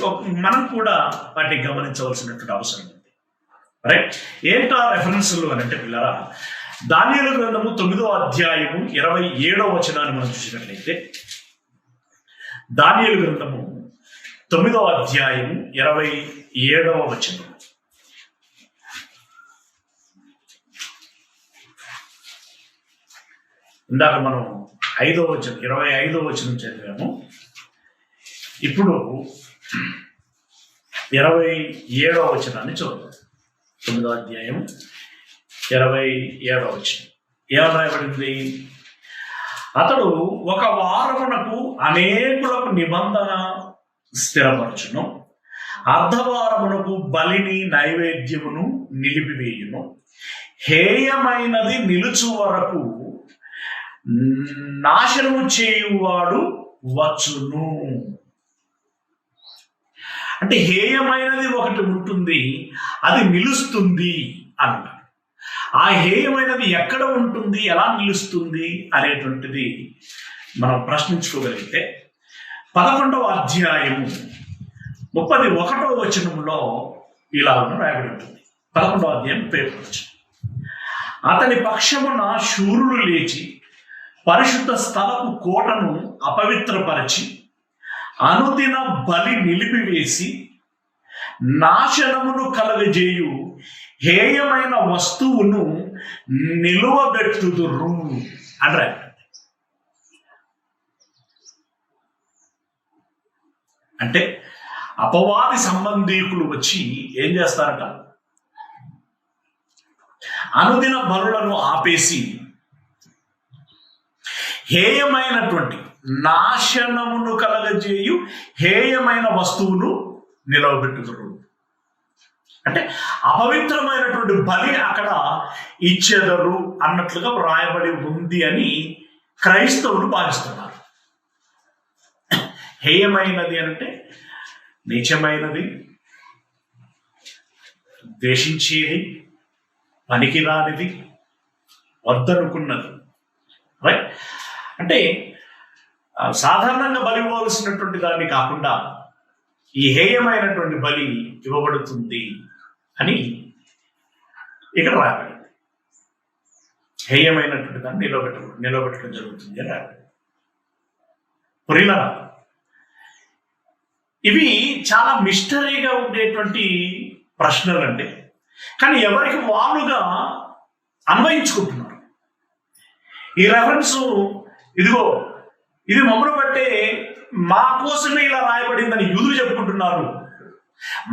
మనం కూడా వాటిని గమనించవలసినటువంటి అవసరం ఉంది. రైట్, ఏంటా రెఫరెన్స్లు అని అంటే పిల్లరా, దానియేలు గ్రంథము 9వ అధ్యాయము 27వ వచనాన్ని మనం చూసినట్లయితే, దానియేలు గ్రంథము 9వ అధ్యాయము 27వ వచనం. ఇందాక మనం 5వ వచనం 25వ వచనం చదివాము. ఇప్పుడు 27వ వచనాన్ని చూద్దాం. 9వ అధ్యాయం 27వ వచనం ఏమని రాయబడింది? అతడు 1 వారమునకు అనేకులకు నిబంధన స్థిరపరచును, అర్ధవారమునకు బలిని నైవేద్యమును నిలిపివేయును, హేయమైనది నిలుచు వరకు నాశనము చేయువాడు వచ్చును. అంటే హేయమైనది ఒకటి ఉంటుంది, అది నిలుస్తుంది అన్నాడు. ఆ హేయమైనది ఎక్కడ ఉంటుంది, ఎలా నిలుస్తుంది అనేటువంటిది మనం ప్రశ్నించుకోగలిగితే 11వ అధ్యాయము 31వ వచనంలో ఇలా రాయబడి ఉంటుంది. 11వ అధ్యాయం పేరు వచనం. అతని పక్షమున శూరులు లేచి పరిశుద్ధ స్థలపు కోటను అపవిత్రపరచి అనుదిన బలి నిలిపివేసి నాశనమును కలగజేయు హేయమైన వస్తువును నిలువబెట్టుదురు అని. అంటే అపవాది సంబంధీకులు వచ్చి ఏం చేస్తారట, అనుదిన బలులను ఆపేసి హేయమైనటువంటి నాశనమును కలగజేయు హేయమైన వస్తువును నిలవబెట్టుదురు. అంటే అపవిత్రమైనటువంటి బలి అక్కడ ఇచ్చేదరు అన్నట్లుగా వ్రాయబడి ఉంది అని క్రైస్తవులు భావిస్తున్నారు. హేయమైనది అంటే నీచమైనది, ద్వేషించేది, పనికిరానిది, వద్దనుకున్నది. రైట్, అంటే సాధారణంగా బలి ఇవ్వవలసినటువంటి దాన్ని కాకుండా ఈ హేయమైనటువంటి బలి ఇవ్వబడుతుంది అని ఇక్కడ రాయబడింది. హేయమైనటువంటి దాన్ని నిలబెట్టడం జరుగుతుంది అని రాయబడింది. ప్రియులారా, ఇవి చాలా మిస్టరీగా ఉండేటువంటి ప్రశ్నలు అండి. కానీ ఎవరికి వాళ్ళుగా అన్వయించుకుంటున్నారు. ఈ రెఫరెన్స్ ఇదిగో ఇది మమ్మల్ని బట్టే మా కోసమే ఇలా రాయబడిందని యూదులు చెప్పుకుంటున్నారు,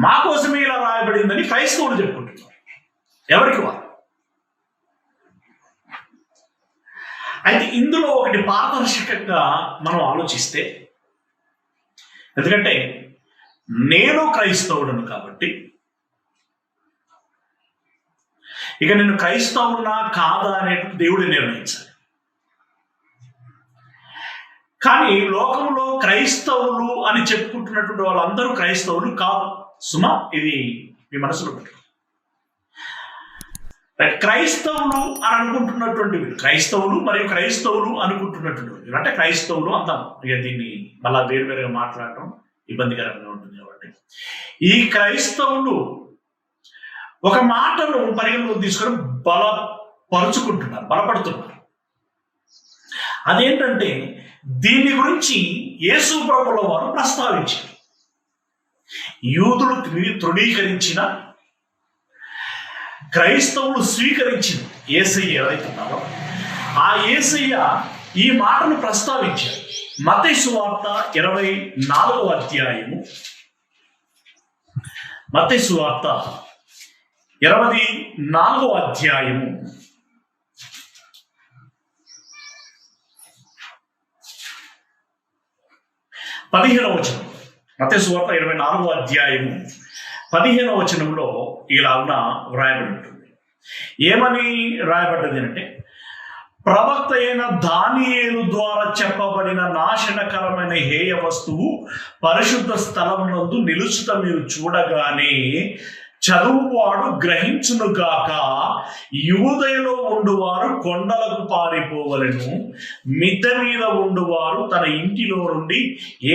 మా కోసమే ఇలా రాయబడిందని క్రైస్తవులు చెప్పుకుంటున్నారు. ఎవరికి వాళ్ళు. అయితే ఇందులో ఒకటి పారదర్శకంగా మనం ఆలోచిస్తే, ఎందుకంటే నేను క్రైస్తవుడను కాబట్టి ఇక నేను క్రైస్తవున్నా కాదా అనేది దేవుడే నిర్ణయించాలి. కానీ లోకంలో క్రైస్తవులు అని చెప్పుకుంటున్నటువంటి వాళ్ళందరూ క్రైస్తవులు కాదు సుమా, ఇది మీ మనసులో పెట్టు. క్రైస్తవులు అని అనుకుంటున్నటువంటి క్రైస్తవులు మరియు క్రైస్తవులు అనుకుంటున్నటువంటి అంటే క్రైస్తవులు అంటాం. ఇక దీన్ని మళ్ళా వేరువేరుగా మాట్లాడటం ఇబ్బందికరంగా ఉంటుంది కాబట్టి ఈ క్రైస్తవులు ఒక మాటను పరిగణలోకి తీసుకొని పరుచుకుంటున్నారు, బలపడుతున్నారు. అదేంటంటే దీని గురించి యేసు ప్రభువుల వారు ప్రస్తావించారు. యూదులు తృణీకరించిన, క్రైస్తవులు స్వీకరించిన యేసయ్య ఎవరైతే ఉన్నారో ఆ యేసయ్య ఈ మాటను ప్రస్తావించారు. మత్తయి సువార్త 24వ అధ్యాయము, మత్తయి సువార్త 24వ అధ్యాయము 15వ వచనం. మత్తయి సువార్త 24వ అధ్యాయము 15వ వచనంలో ఇలాగున వ్రాయబడి ఉంటుంది. ఏమని రాయబడ్డది అంటే, ప్రవక్త అయిన దానియేలు ద్వారా చెప్పబడిన నాశనకరమైన హేయ వస్తువు పరిశుద్ధ స్థలమునందు నిలుచుట మీరు చూడగానే చదువువాడు గ్రహించునుగాక, యూదయలో ఉండువారు కొండలకు పారిపోవలెను, మిద్దె మీద ఉండువారు తన ఇంటిలో నుండి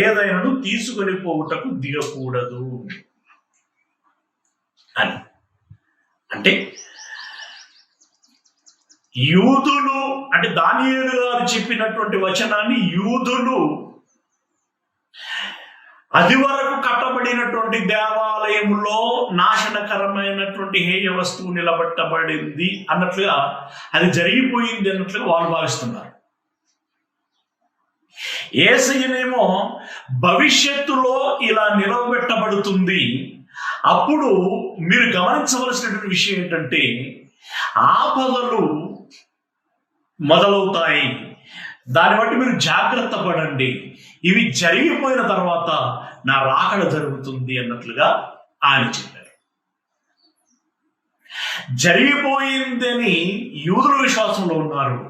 ఏదైనా తీసుకొని పోవుటకు దిగకూడదు అని. అంటే యూదులు, అంటే దానియేలు గారు చెప్పినటువంటి వచనాన్ని యూదులు అది వరకు కట్టబడినటువంటి దేవాలయంలో నాశనకరమైనటువంటి హేయ వస్తువు నిలబెట్టబడింది అన్నట్లుగా, అది జరిగిపోయింది అన్నట్లుగా వాళ్ళు భావిస్తున్నారు. యేసయ్యనేమో భవిష్యత్తులో ఇలా నిలబెట్టబడుతుంది. అప్పుడు మీరు గమనించవలసినటువంటి విషయం ఏంటంటే, ఆపదలు మొదలవుతాయి, దాన్ని బట్టి మీరు జాగ్రత్త పడండి, ఇవి జరిగిపోయిన తర్వాత నా రాకడ జరుగుతుంది అన్నట్లుగా ఆయన చెప్పారు. జరిగిపోయిందని యూదుల విశ్వాసంలో ఉన్నారు,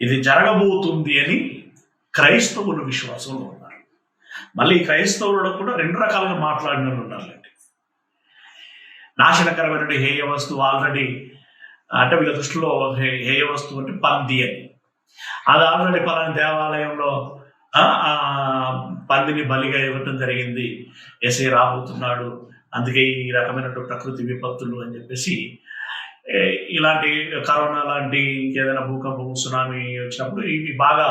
ఇది జరగబోతుంది అని క్రైస్తవుల విశ్వాసంలో ఉన్నారు. మళ్ళీ క్రైస్తవులు కూడా రెండు రకాలుగా మాట్లాడిన ఉన్నారండి. నాశనకరమైన హేయ వస్తువు ఆల్రెడీ, అంటే వీళ్ళ దృష్టిలో హేయ వస్తువు అంటే పంది అని, అది ఆల్రెడీ పలానా దేవాలయంలో పందిని బలిగా ఇవ్వటం జరిగింది, యేసయ్య రాబోతున్నాడు, అందుకే ఈ రకమైన ప్రకృతి విపత్తులు అని చెప్పేసి, ఇలాంటి కరోనా లాంటి ఇంకేదైనా భూకంపం, సునామీ వచ్చినప్పుడు ఇవి బాగా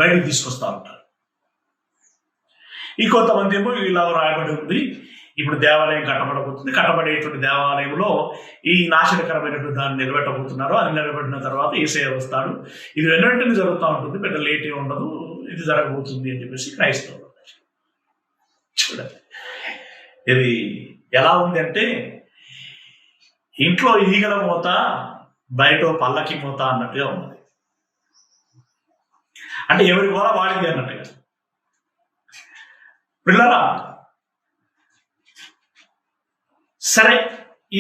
బయటకు తీసుకొస్తా ఉంటారు. ఇంకొంతమంది ఏమో ఇలా రాయబడి ఉంది, ఇప్పుడు దేవాలయం కట్టబడబోతుంది, కట్టబడేటువంటి దేవాలయంలో ఈ నాశనకరమైనటువంటి దాన్ని నిలబెట్టబోతున్నారు, అది నిలబెట్టిన తర్వాత యేసయ్య వస్తాడు, ఇది వెంటనే జరుగుతూ ఉంటుంది, పెద్ద లేట్ ఏ ఉండదు, ఇది జరగబోతుంది అని చెప్పేసి క్రైస్తవులు. చూడండి ఇది ఎలా ఉంది అంటే, ఇంట్లో ఈగల మూత బయట పల్లకి మూత అన్నట్టుగా ఉన్నది. అంటే ఎవరి గోల వాడింది అన్నట్టుగా. పిల్లరా, సరే,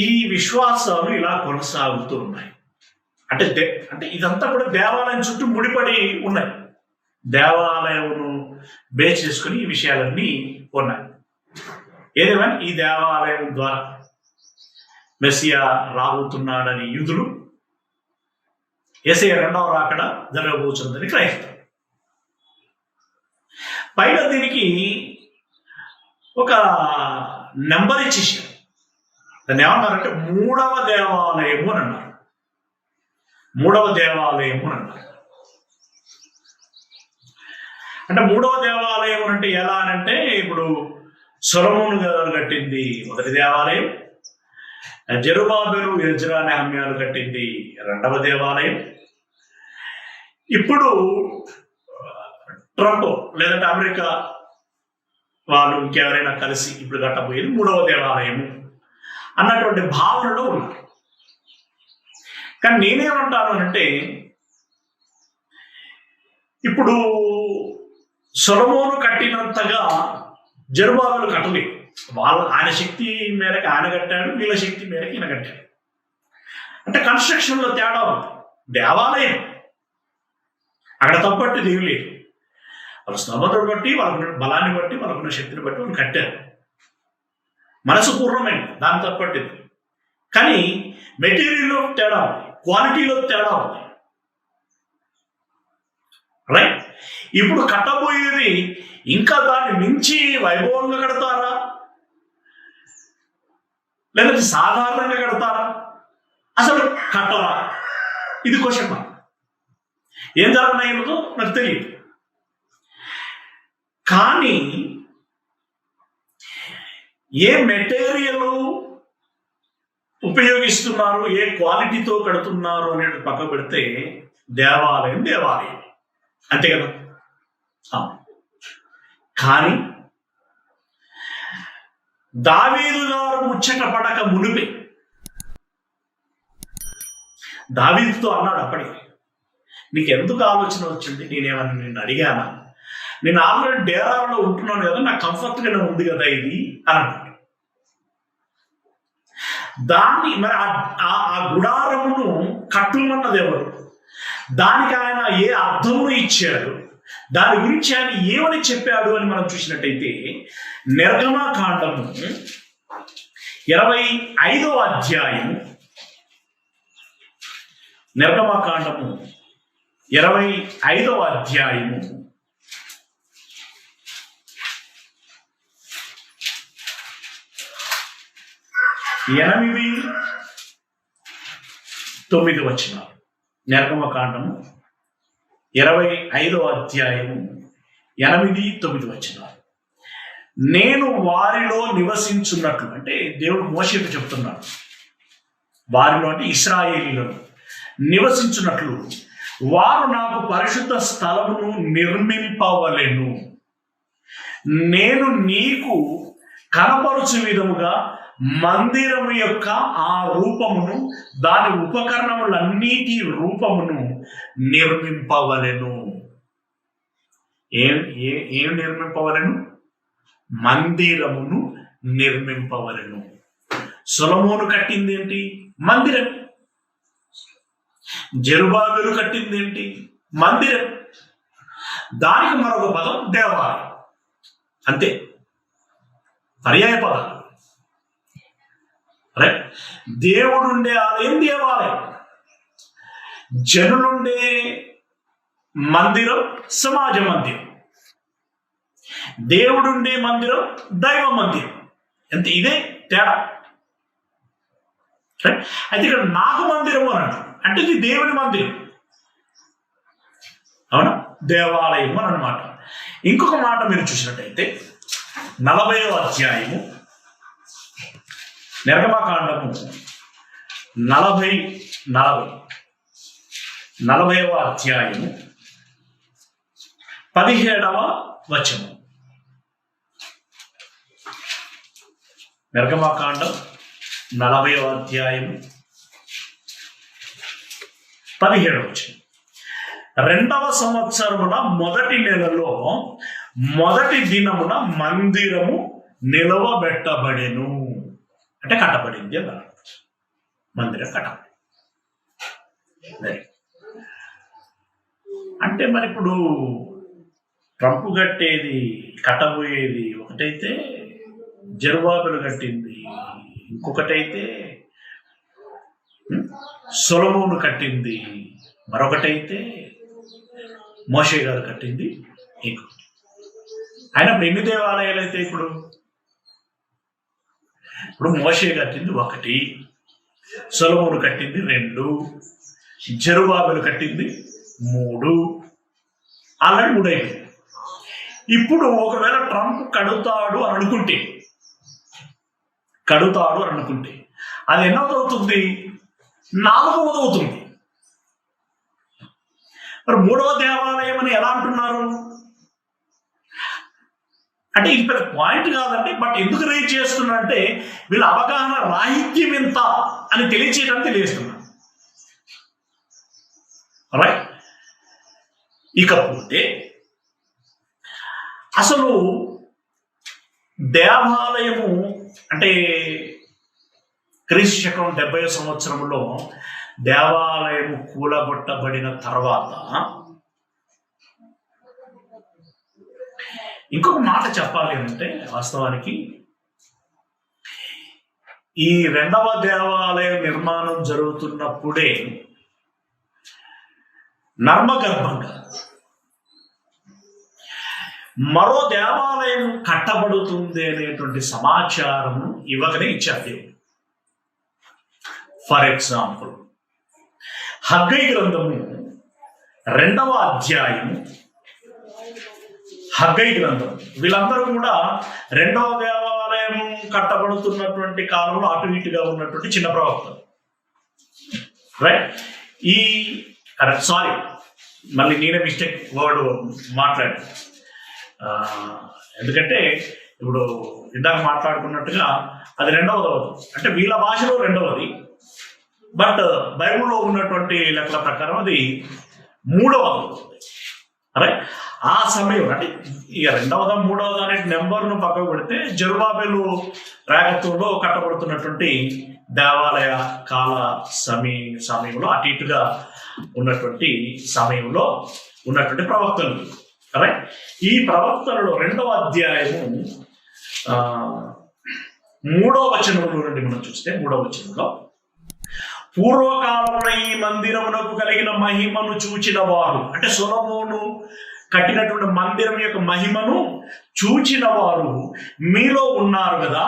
ఈ విశ్వాసాలు ఇలా కొనసాగుతూ ఉన్నాయి. అంటే ఇదంతా కూడా దేవాలయం చుట్టూ ముడిపడి ఉన్నాయి. దేవాలయమును బేస్ చేసుకుని ఈ విషయాలన్నీ ఉన్నాయి. ఏదేమైనా ఈ దేవాలయం ద్వారా మెస్సియా రాబోతున్నాడని యూదులు, యేసయ్య రెండవ రాకడ జరగబోతుందని క్రైస్తవులు. పైగా దీనికి ఒక నెంబర్ ఇచ్చేసారు. దాన్ని ఏమన్నారంటే మూడవ దేవాలయము అని అన్నారు. మూడవ దేవాలయము అని అన్నారు. అంటే మూడవ దేవాలయం అంటే ఎలా అంటే, ఇప్పుడు సొలొమోను గారు కట్టింది మొదటి దేవాలయం, జెరుబాబెలు ఎజ్రా నెహమ్యాలు కట్టింది రెండవ దేవాలయం, ఇప్పుడు ట్రంప్ లేదంటే అమెరికా వాళ్ళు ఇంకెవరైనా కలిసి ఇప్పుడు కట్టబోయేది మూడవ దేవాలయము అన్నటువంటి భావనలో ఉన్నారు. కానీ నేనేమంటాను అంటే, ఇప్పుడు సొలొమోను కట్టినంతగా జెరుబాబెలు కట్టలేదు. ఆయన శక్తి మేరకు ఆయన కట్టాడు, వీళ్ళ శక్తి మేరకు ఈయన కట్టాడు. అంటే కన్స్ట్రక్షన్లో తేడా ఉంది. దేవాలయం అక్కడ తప్పట్టు ఏమి లేదు. వాళ్ళ స్తోమతను బట్టి, వాళ్ళకున్న బలాన్ని బట్టి, వాళ్ళకున్న శక్తిని బట్టి వాళ్ళు కట్టారు. మనసు పూర్ణమైంది, దాని తప్పట్టింది. కానీ మెటీరియల్లో తేడా ఉంది, క్వాలిటీలో తేడా ఉంది. రైట్? ఇప్పుడు కట్టబోయేది ఇంకా దాన్ని మించి వైభవంగా కడతారా, లేదంటే సాధారణంగా కడతారా, అసలు కట్టరా? ఇది క్వశ్చన్ మార్క్. ఏం జరగనయ్యేదో నాకు తెలియదు. కానీ ఏ మెటీరియల్ ఉపయోగిస్తున్నారు, ఏ క్వాలిటీతో కడుతున్నారు అనేది పక్క పెడితే దేవాలయం దేవాలయం అంతే కదా. కానీ దావీదు గారు ముచ్చట పడక మునిపే దావీదుతో అన్నాడు అప్పటికి, నీకు ఎందుకు ఆలోచన వచ్చింది, నేనేమన్నా నిన్ను అడిగానా, నేను ఆల్రెడీ డేరాలో ఉంటున్నాను కదా, నాకు కంఫర్ట్గానే ఉంది కదా ఇది అని అన్నాడు. దాన్ని మరి ఆ గుడారమును కట్టుమన్నది ఎవరు, దానికి ఆయన ఏ అర్థమును ఇచ్చాడు, దాని గురించి ఆయన ఏమని చెప్పాడు అని మనం చూసినట్టయితే నిర్గమకాండము 25వ అధ్యాయము, నిర్గమకాండము 25వ అధ్యాయము 8-9 వచనాలు. నిర్గమకాండము 25వ అధ్యాయము 8-9 వచనాలు. నేను వారిలో నివసించున్నట్లు, అంటే దేవుడు మోషేకు చెప్తున్నాడు, వారిలో అంటే ఇశ్రాయేలీలను నివసించున్నట్లు వారు నాకు పరిశుద్ధ స్థలమును నిర్మింపవలెను. నేను నీకు కనపరుచు విధముగా మందిరము యొక్క ఆ రూపమును, దాని ఉపకరణములన్నిటి రూపమును నిర్మింపవలెను. ఏం నిర్మింపవలెను? మందిరమును నిర్మింపవలెను. సొలొమోను కట్టింది ఏంటి? మందిరం. జెరుబాబెలు కట్టింది ఏంటి? మందిరం. దానికి మరొక పదం దేవాలయం. అంతే, పర్యాయ పదాలు. రైట్. దేవుడుండే ఆలయం దేవాలయం, జనులుండే మందిరం సమాజ మందిరం, దేవుడుండే మందిరం దైవ మందిరం. అంతే, ఇదే తేడా. అయితే ఇక్కడ నాకు మందిరం అన్నాడు అంటే ఇది దేవుని మందిరం, అవునా, దేవాలయం అని అన్నమాట. ఇంకొక మాట మీరు చూసినట్టయితే 40వ అధ్యాయము, నిర్గమకాండము 40వ అధ్యాయము 17వ వచనం. నిర్గమకాండం 40వ అధ్యాయము 17వ వచనం. 2వ సంవత్సరమున మొదటి నెలలో మొదటి దినమున మందిరము నిలవబెట్టబడెను. అంటే కట్టబడింది అన్నారు. మందిరం కట్టబడి. అంటే మరి ఇప్పుడు ట్రంప్ కట్టేది, కట్టబోయేది ఒకటైతే జెరుబాబెలు కట్టింది, ఇంకొకటైతే సొలొమోను కట్టింది, మరొకటైతే మోషే గారు కట్టింది ఇంకొకటి. ఆయన ఎన్ని దేవాలయాలు అయితే ఇప్పుడు మోషే కట్టింది 1, సొలొమోను కట్టింది 2, జెరుబాబెలు కట్టింది 3, ఆల్రెడీ 3 అయిపోయింది. ఇప్పుడు ఒకవేళ ట్రంప్ కడుతాడు అని అనుకుంటే అది ఎన్నోదవుతుంది? 4వది అవుతుంది. మరి 3వ దేవాలయం అని ఎలా అంటున్నారు అంటే ఇది పెద్ద పాయింట్ కాదండి. బట్ ఎందుకు రేజ్ చేస్తున్నారంటే వీళ్ళ అవగాహన రాహిత్యం ఎంత అని తెలియచేయడానికి తెలియజేస్తున్నారు. రైట్. ఇకపోతే అసలు దేవాలయము అంటే క్రీస్తు శకం 70వ సంవత్సరంలో దేవాలయము కూలగొట్టబడిన తర్వాత ఇంకొక మాట చెప్పాలి అంటే వాస్తవానికి ఈ 2వ దేవాలయ నిర్మాణం జరుగుతున్నప్పుడే నర్మగర్భంగా మరో దేవాలయం కట్టబడుతుంది అనేటువంటి సమాచారం ఇవ్వకనే ఇచ్చారు దేవుడు. ఫర్ ఎగ్జాంపుల్ హగ్గై గ్రంథము 2వ అధ్యాయం. హగ్గై గ్రంథం వీళ్ళందరూ కూడా 2వ దేవాలయం కట్టబడుతున్నటువంటి కాలంలో అటు ఇటుగా ఉన్నటువంటి చిన్న ప్రవక్తలు. రైట్. సారీ, మళ్ళీ నేనే మిస్టేక్ వర్డ్ మాట్లాడాను. ఎందుకంటే ఇప్పుడు ఇందాక మాట్లాడుకున్నట్టుగా అది 2వది అంటే వీళ్ళ భాషలో 2వది, బట్ బైబిల్లో ఉన్నటువంటి లెక్కల ప్రకారం అది 3వది. రైట్. ఆ సమయం అంటే ఇక 2వదా 3వదా అనే నెంబర్ను పక్కకు పెడితే జెరుబాబెలు రాగత్వంలో కట్టబడుతున్నటువంటి దేవాలయ కాల సమయంలో అటు ఇటుగా ఉన్నటువంటి సమయంలో ఉన్నటువంటి ప్రవక్తలు. రైట్. ఈ ప్రవక్తలలో 2వ అధ్యాయము 3వ వచనంలో నుండి మనం చూస్తే 3వ వచనంలో, పూర్వకాలంలో ఈ మందిరమునకు కలిగిన మహిమను చూచిన వారు, అంటే సొలొమోను కట్టినటువంటి మందిరం యొక్క మహిమను చూచిన వారు మీలో ఉన్నారు కదా,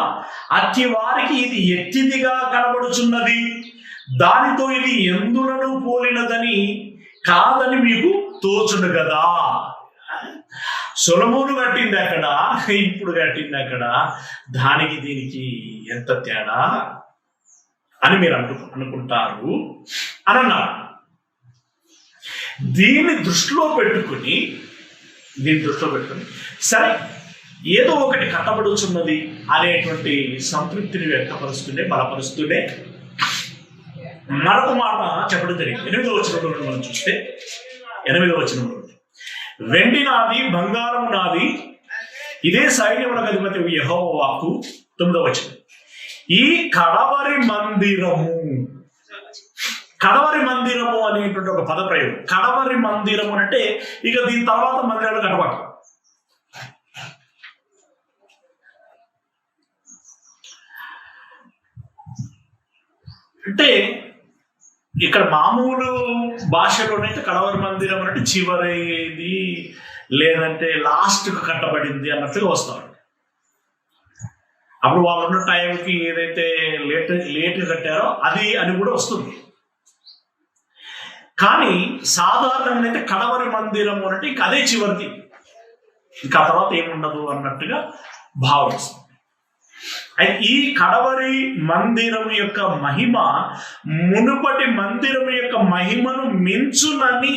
అట్టి వారికి ఇది ఎత్తిదిగా కనబడుచున్నది, దానితో ఇది ఎందులను పోలినదని కాదని మీకు తోచును కదా. సొలొమోను కట్టింది అక్కడ, ఇప్పుడు కట్టింది అక్కడ, దానికి దీనికి ఎంత తేడా అని మీరు అనుకుంటారు అని అన్నారు. దీన్ని దృష్టిలో పెట్టుకుని సరే ఏదో ఒకటి కట్టబడుచున్నది అనేటువంటి సంతృప్తిని వ్యక్తపరుస్తూనే బలపరుస్తూనే మరొక మాట చెప్పడం జరిగింది. 8వ వచనంలో మనం చూస్తే 8వ వచనంలో, వెండి నాది, బంగారము నాది, ఇదే సైన్యములకు అధిపతి యెహోవా వాక్కు. 9వ వచనం, ఈ కడవరి మందిరము అనేటువంటి ఒక పదప్రయోగం. కడవరి మందిరము అంటే ఇక దీని తర్వాత మందిరాలు కట్టబడ. అంటే ఇక్కడ మామూలు భాషలోనైతే కడవరి మందిరం అంటే చివరిది లేదంటే లాస్ట్కు కట్టబడింది అన్నట్టుగా వస్తారు. అప్పుడు వాళ్ళు ఉన్న టైంకి ఏదైతే లేట్ కట్టారో అది అని కూడా వస్తుంది. కానీ సాధారణంగా అయితే కడవరి మందిరం అంటే ఇంక అదే చివరిది, ఇంకా తర్వాత ఏముండదు అన్నట్టుగా భావిస్తుంది. అయితే ఈ కడవరి మందిరం యొక్క మహిమ మునుపటి మందిరం యొక్క మహిమను మించునని,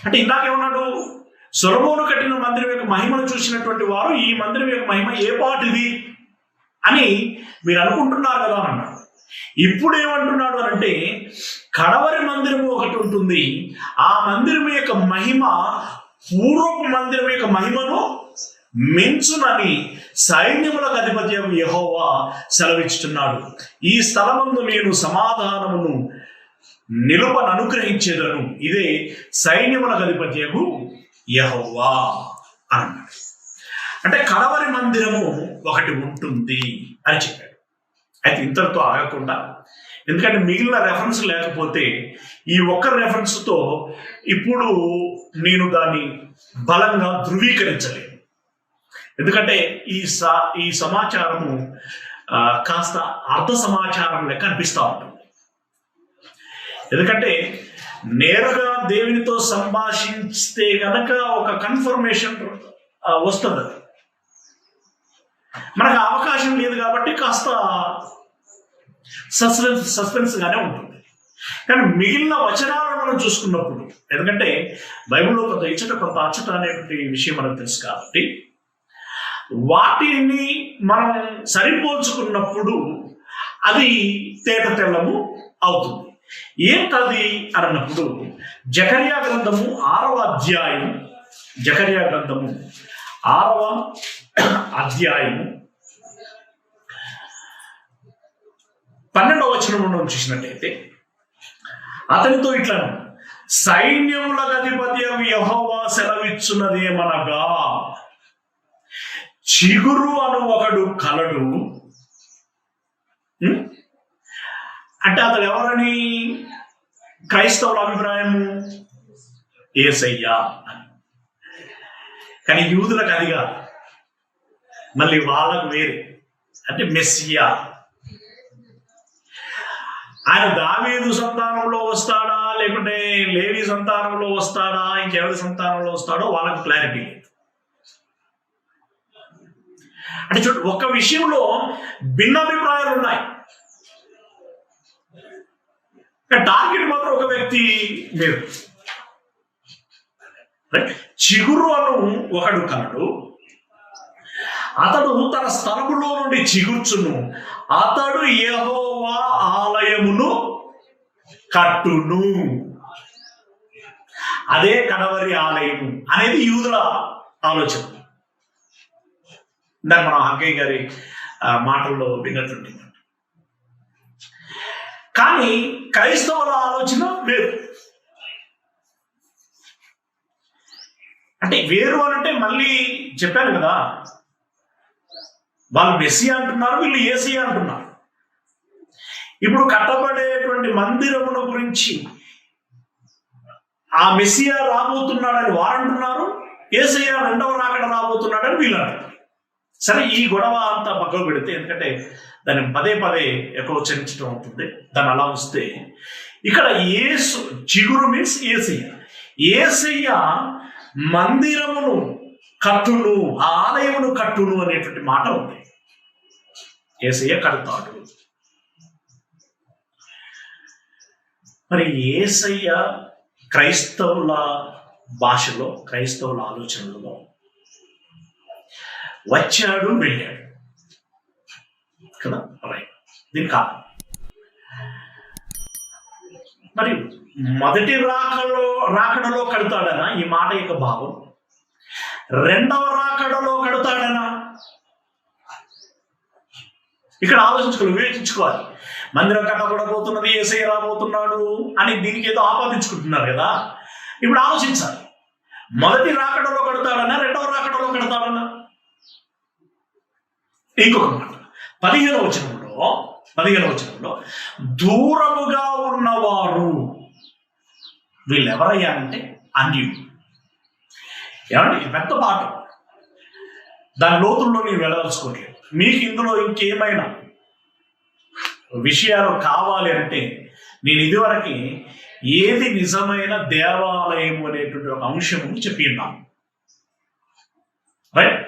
అంటే ఇందాకేమన్నాడు, సొలొమోను కట్టిన మందిరం యొక్క మహిమను చూసినటువంటి వారు ఈ మందిరం యొక్క మహిమ ఏ పాటిది అని మీరు అనుకుంటున్నారు కదా అని అన్నాడు. ఇప్పుడు ఏమంటున్నాడు అంటే కడవరి మందిరము ఒకటి ఉంటుంది, ఆ మందిరం యొక్క మహిమ పూర్వపు మందిరం యొక్క మహిమను మించునని సైన్యములకు అధిపతి యెహోవా సెలవిస్తున్నాడు. ఈ స్థలమందు నేను సమాధానమును నిలుపను అనుగ్రహించేదను, ఇదే సైన్యములకు అధిపతి యెహోవా అన్నాడు. అంటే కడవరి మందిరము ఒకటి ఉంటుంది అని చెప్పాడు. అయితే ఇంతటితో ఆగకుండా, ఎందుకంటే మిగిలిన రెఫరెన్స్ లేకపోతే ఈ ఒక్క రెఫరెన్స్తో ఇప్పుడు నేను దాన్ని బలంగా ధృవీకరించలేను. ఎందుకంటే ఈ సమాచారము కాస్త అర్ధ సమాచారం లెక్క అనిపిస్తూ ఉంటుంది. ఎందుకంటే నేరుగా దేవునితో సంభాషిస్తే కనుక ఒక కన్ఫర్మేషన్ వస్తుంది, మనకు అవకాశం లేదు కాబట్టి కాస్త సస్పెన్స్ గానే ఉంటుంది. కానీ మిగిలిన వచనాలను మనం చూసుకున్నప్పుడు, ఎందుకంటే బైబిల్లో కొంత ఇచ్చట కొంత అచ్చట అనేటువంటి విషయం మనకు తెలుసు కాబట్టి వాటిని మనం సరిపోల్చుకున్నప్పుడు అది తేట తెల్లము అవుతుంది. ఏంటది అన్నప్పుడు జకర్యా గ్రంథము 6వ అధ్యాయం, జకర్యా గ్రంథము 6వ అధ్యాయము 12వ వచనంలో చూసినట్టయితే అతనితో ఇట్లా, సైన్యములకు అధిపతి యెహోవా సెలవిచ్చున్నదేమనగా, చిగురు అను ఒకడు కలడు. అంటే అతడు ఎవరని క్రైస్తవుల అభిప్రాయము? యేసయ్యా అని. కానీ యూదులకు అదిగా, మళ్ళీ వాళ్ళకు వేరే, అంటే మెస్సియా. ఆయన దావీదు సంతానంలో వస్తాడా, లేకుంటే లేవి సంతానంలో వస్తాడా, ఇంకెవరి సంతానంలో వస్తాడో వాళ్ళకి క్లారిటీ లేదు. అంటే చూడు, ఒక్క విషయంలో భిన్నాభిప్రాయాలు ఉన్నాయి. టార్గెట్ మాత్రం ఒక వ్యక్తి లేదు. చిగురు అను ఒకడు కలడు, అతడు తన స్థలములో నుండి చిగుర్చును, అతడు యెహోవా ఆలయమును కట్టును. అదే కడవరి ఆలయము అనేది యూదుల ఆలోచన. దాన్ని మనం హగ్గయ్య గారి మాటల్లో విన్నట్టుంటుంది. కానీ క్రైస్తవుల ఆలోచన వేరు. అంటే వేరు అనంటే మళ్ళీ చెప్పాను కదా, వాళ్ళు మెస్సియా అంటున్నారు, వీళ్ళు యేసయ్య అంటున్నారు. ఇప్పుడు కట్టబడేటువంటి మందిరముల గురించి ఆ మెస్సియా రాబోతున్నాడని వారు అంటున్నారు, యేసయ్య రెండవ రాకడ రాబోతున్నాడని వీళ్ళు అంటున్నారు. సరే, ఈ గొడవ అంతా పక్కకు పెడితే, ఎందుకంటే దాన్ని పదే పదే ఎక్కువ చరించడం అవుతుంది, దాన్ని అలా వస్తే ఇక్కడ యేసు చిగురు మీన్స్ యేసయ్య. యేసయ్య మందిరమును కట్టును, ఆలయమును కట్టును అనేటువంటి మాట ఉంది. యేసయ్య కడతాడు. మరి యేసయ్య క్రైస్తవుల భాషలో, క్రైస్తవుల ఆలోచనలలో వచ్చాడు, వెళ్ళాడు కదా, రైట్. దీని కాదు. మరి మొదటి రాకడలో కడతాడనా ఈ మాట యొక్క భావం? రెండవ రాకడలో కడతాడనా? ఇక్కడ వివేచించుకోవాలి. మందిరం కట్టబడబోతున్నది, యేసయ్య రాబోతున్నాడు అని దీనికి ఏదో ఆపాదించుకుంటున్నారు కదా. ఇప్పుడు ఆలోచించాలి, మొదటి రాకడలో కడతాడనా, రెండవ రాకడలో కడతాడనా? ఇంకొక మాట 15వ వచనంలో దూరముగా ఉన్నవారు, వీళ్ళెవరయ్యా అంటే అన్యులు. ఏమండి, పెద్ద పాట, దాని లోతుల్లో నేను వెళ్ళదలుచుకోవట్లేదు. మీకు ఇందులో ఇంకేమైనా విషయాలు కావాలి అంటే నేను ఇదివరకు ఏది నిజమైన దేవాలయం అనేటువంటి ఒక అంశము చెప్పిన్నాను, రైట్.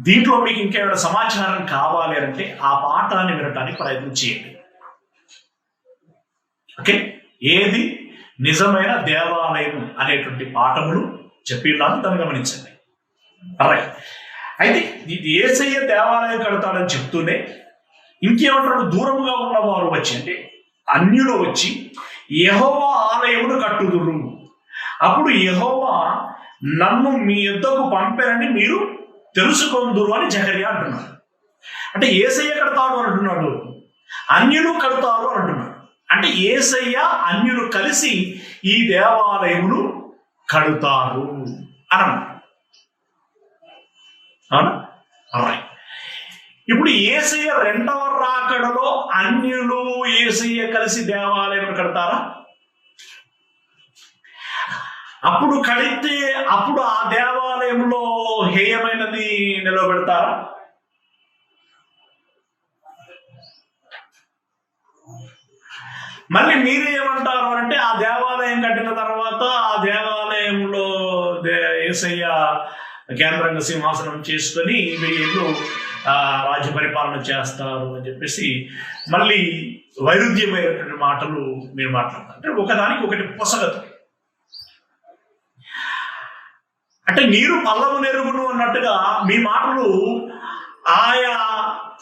దీంట్లో మీకు ఇంకేమైనా సమాచారం కావాలి అంటే ఆ పాఠాన్ని వినటానికి ప్రయత్నం చేయండి. ఓకే, ఏది నిజమైన దేవాలయం అనేటువంటి పాఠములు చెప్పిన్నాను, దాన్ని గమనించండి. రైట్. అయితే ఇది యేసయ్య దేవాలయం కడతాడని చెప్తూనే ఇంకేమంటాడు, దూరముగా ఉన్నవారు వచ్చి, అంటే అన్యులు వచ్చి యెహోవా ఆలయమును కట్టుదురు, అప్పుడు యెహోవా నన్ను మీ యొద్దకు పంపారని మీరు తెలుసుకొందురు అని జకర్యా అంటున్నాడు. అంటే యేసయ్య కడతాడు అని అంటున్నాడు, అన్యులు కడతారు అని అంటున్నాడు. అంటే యేసయ్య అన్యులు కలిసి ఈ దేవాలయమును కడతారు అని అన్నాడు. అవునా? రైట్. ఇప్పుడు యేసయ్య రెండవ రాకడలో అన్యులు యేసయ్య కలిసి దేవాలయం కడతారా? అప్పుడు కడితే అప్పుడు ఆ దేవాలయంలో హేయమైనది నిలబెడతారా? మళ్ళీ మీరేమంటారు అంటే ఆ దేవాలయం కట్టిన తర్వాత ఆ దేవాలయంలో యేసయ్య కేంద్రంగా సింహాసనం చేసుకొని 1000 ఏళ్ళు రాజ్య పరిపాలన చేస్తారు అని చెప్పేసి మళ్ళీ వైరుధ్యమైనటువంటి మాటలు మీరు మాట్లాడతారు. అంటే ఒకదానికి ఒకటి పొసగదు. అంటే నీరు పల్లము నెరుగును అన్నట్టుగా మీ మాటలు ఆయా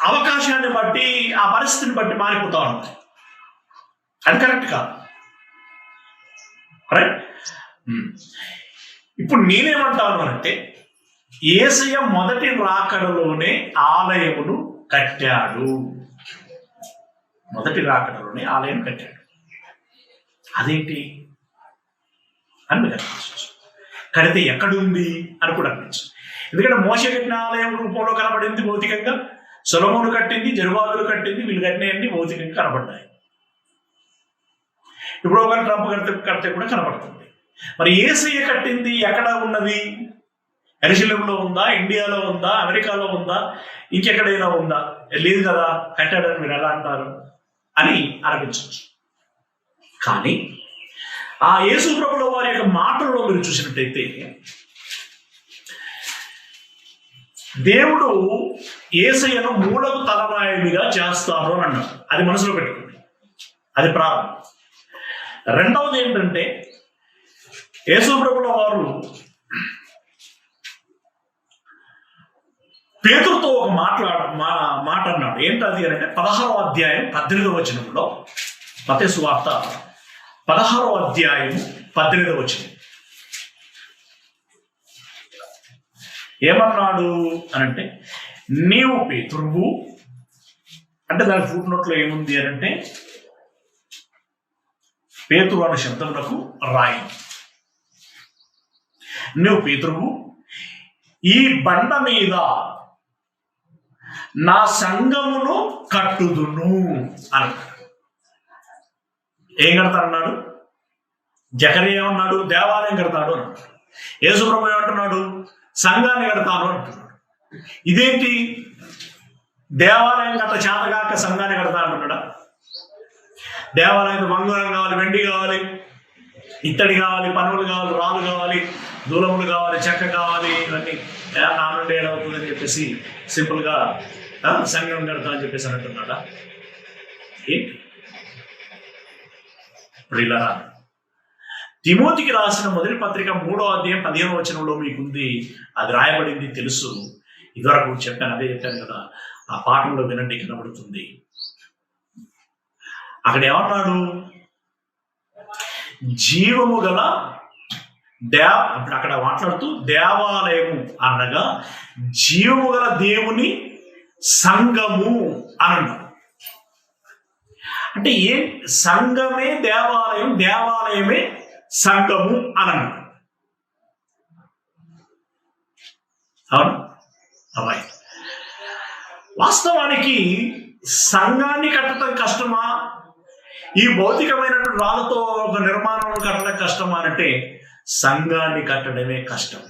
అవకాశాన్ని బట్టి, ఆ పరిస్థితిని బట్టి మారిపోతా ఉంటాయి. అది కరెక్ట్ కాదు, రైట్. ఇప్పుడు నేనేమంటాను అంటే యేసయ్య మొదటి రాకడలోనే ఆలయమును కట్టాడు. మొదటి రాకడలోనే ఆలయం కట్టాడు. అదేంటి అని మీరు అనిపించవచ్చు. కడితే ఎక్కడుంది అని కూడా అనిపించదు. ఎందుకంటే మోషే కట్టిన ఆలయం రూపంలో కనబడింది భౌతికంగా, సొలొమోను కట్టింది, జెరుబాబెలు కట్టింది, వీళ్ళు కట్టినవన్నీ భౌతికంగా కనబడ్డాయి. ఇప్పుడు ఒక ట్రంప్ కడితే కూడా కనబడుతుంది. మరి యేసయ్య కట్టింది ఎక్కడ ఉన్నది? యెరూషలేములో ఉందా, ఇండియాలో ఉందా, అమెరికాలో ఉందా, ఇంకెక్కడైనా ఉందా? లేదు కదా, కట్టాడని మీరు ఎలా అంటారు అని అనిపించవచ్చు. కానీ ఆ యేసు ప్రభుల వారి యొక్క మాటల్లో మీరు చూసినట్టయితే దేవుడు యేసయ్యను మూలకు తలరాయిగా చేస్తాను అని అన్నాడు. అది మనసులో పెట్టుకోండి, అది ప్రారంభం. రెండవది ఏంటంటే యేసు ప్రభుల వారు పేతురుతో ఒక మాట అన్నాడు. ఏంటది అంటే 16వ అధ్యాయం 18వ వచనంలో, మత్తయి సువార్త 16వ అధ్యాయం 18వ వచనం ఏమన్నాడు అనంటే, నీవు పేతురువు అంటే దాని ఫుట్ నోట్లో ఏముంది అనంటే పేతురు అనే శబ్దమునకు రాయి. నువ్వు పేతురువు, ఈ బండ మీద నా సంఘమును కట్టుదును అని. ఏం కడతాడన్నాడు? జకరియా ఏమన్నాడు? దేవాలయం కడతాడు అన్నాడు. యేసు ప్రభువు ఏమంటున్నాడు? సంఘాన్ని కడతాను అంటున్నాడు. ఇదేంటి? దేవాలయం కట్ట చేతగాక సంఘాన్ని కడతా అంటున్నాడా? దేవాలయం బంగారం కావాలి, వెండి కావాలి, ఇత్తడి కావాలి, పనులు కావాలి, రాళ్ళు కావాలి, దూలములు కావాలి, చెక్క కావాలి, ఇవన్నీ నా నుండి ఏడవుతుందని చెప్పేసి సింపుల్గా సంఘం కడతా అని చెప్పేసి అంటున్నాడా? ఏంటి ఇప్పుడు ఇలా తిమోతికి రాసిన మొదటి పత్రిక 3వ అధ్యాయం 15వ వచనంలో మీకుంది, అది రాయబడింది తెలుసు. ఇదివరకు చెప్పాను, అదే చెప్పాను కదా, ఆ పాఠంలో వినండి, కనబడుతుంది. అక్కడ ఏమన్నాడు? జీవము గల ఇప్పుడు అక్కడ మాట్లాడుతూ దేవాలయము అనగా జీవము గల దేవుని సంఘము అని అన్నాడు. అంటే ఏ సంఘమే దేవాలయం, దేవాలయమే సంఘము అని అన్నాడు. అవును, అమ్మాయి. వాస్తవానికి సంఘాన్ని కట్టడం కష్టమా, ఈ భౌతికమైనటువంటి రాళ్ళతో ఒక నిర్మాణం కట్టడం కష్టమా అంటే సంఘాన్ని కట్టడమే కష్టం.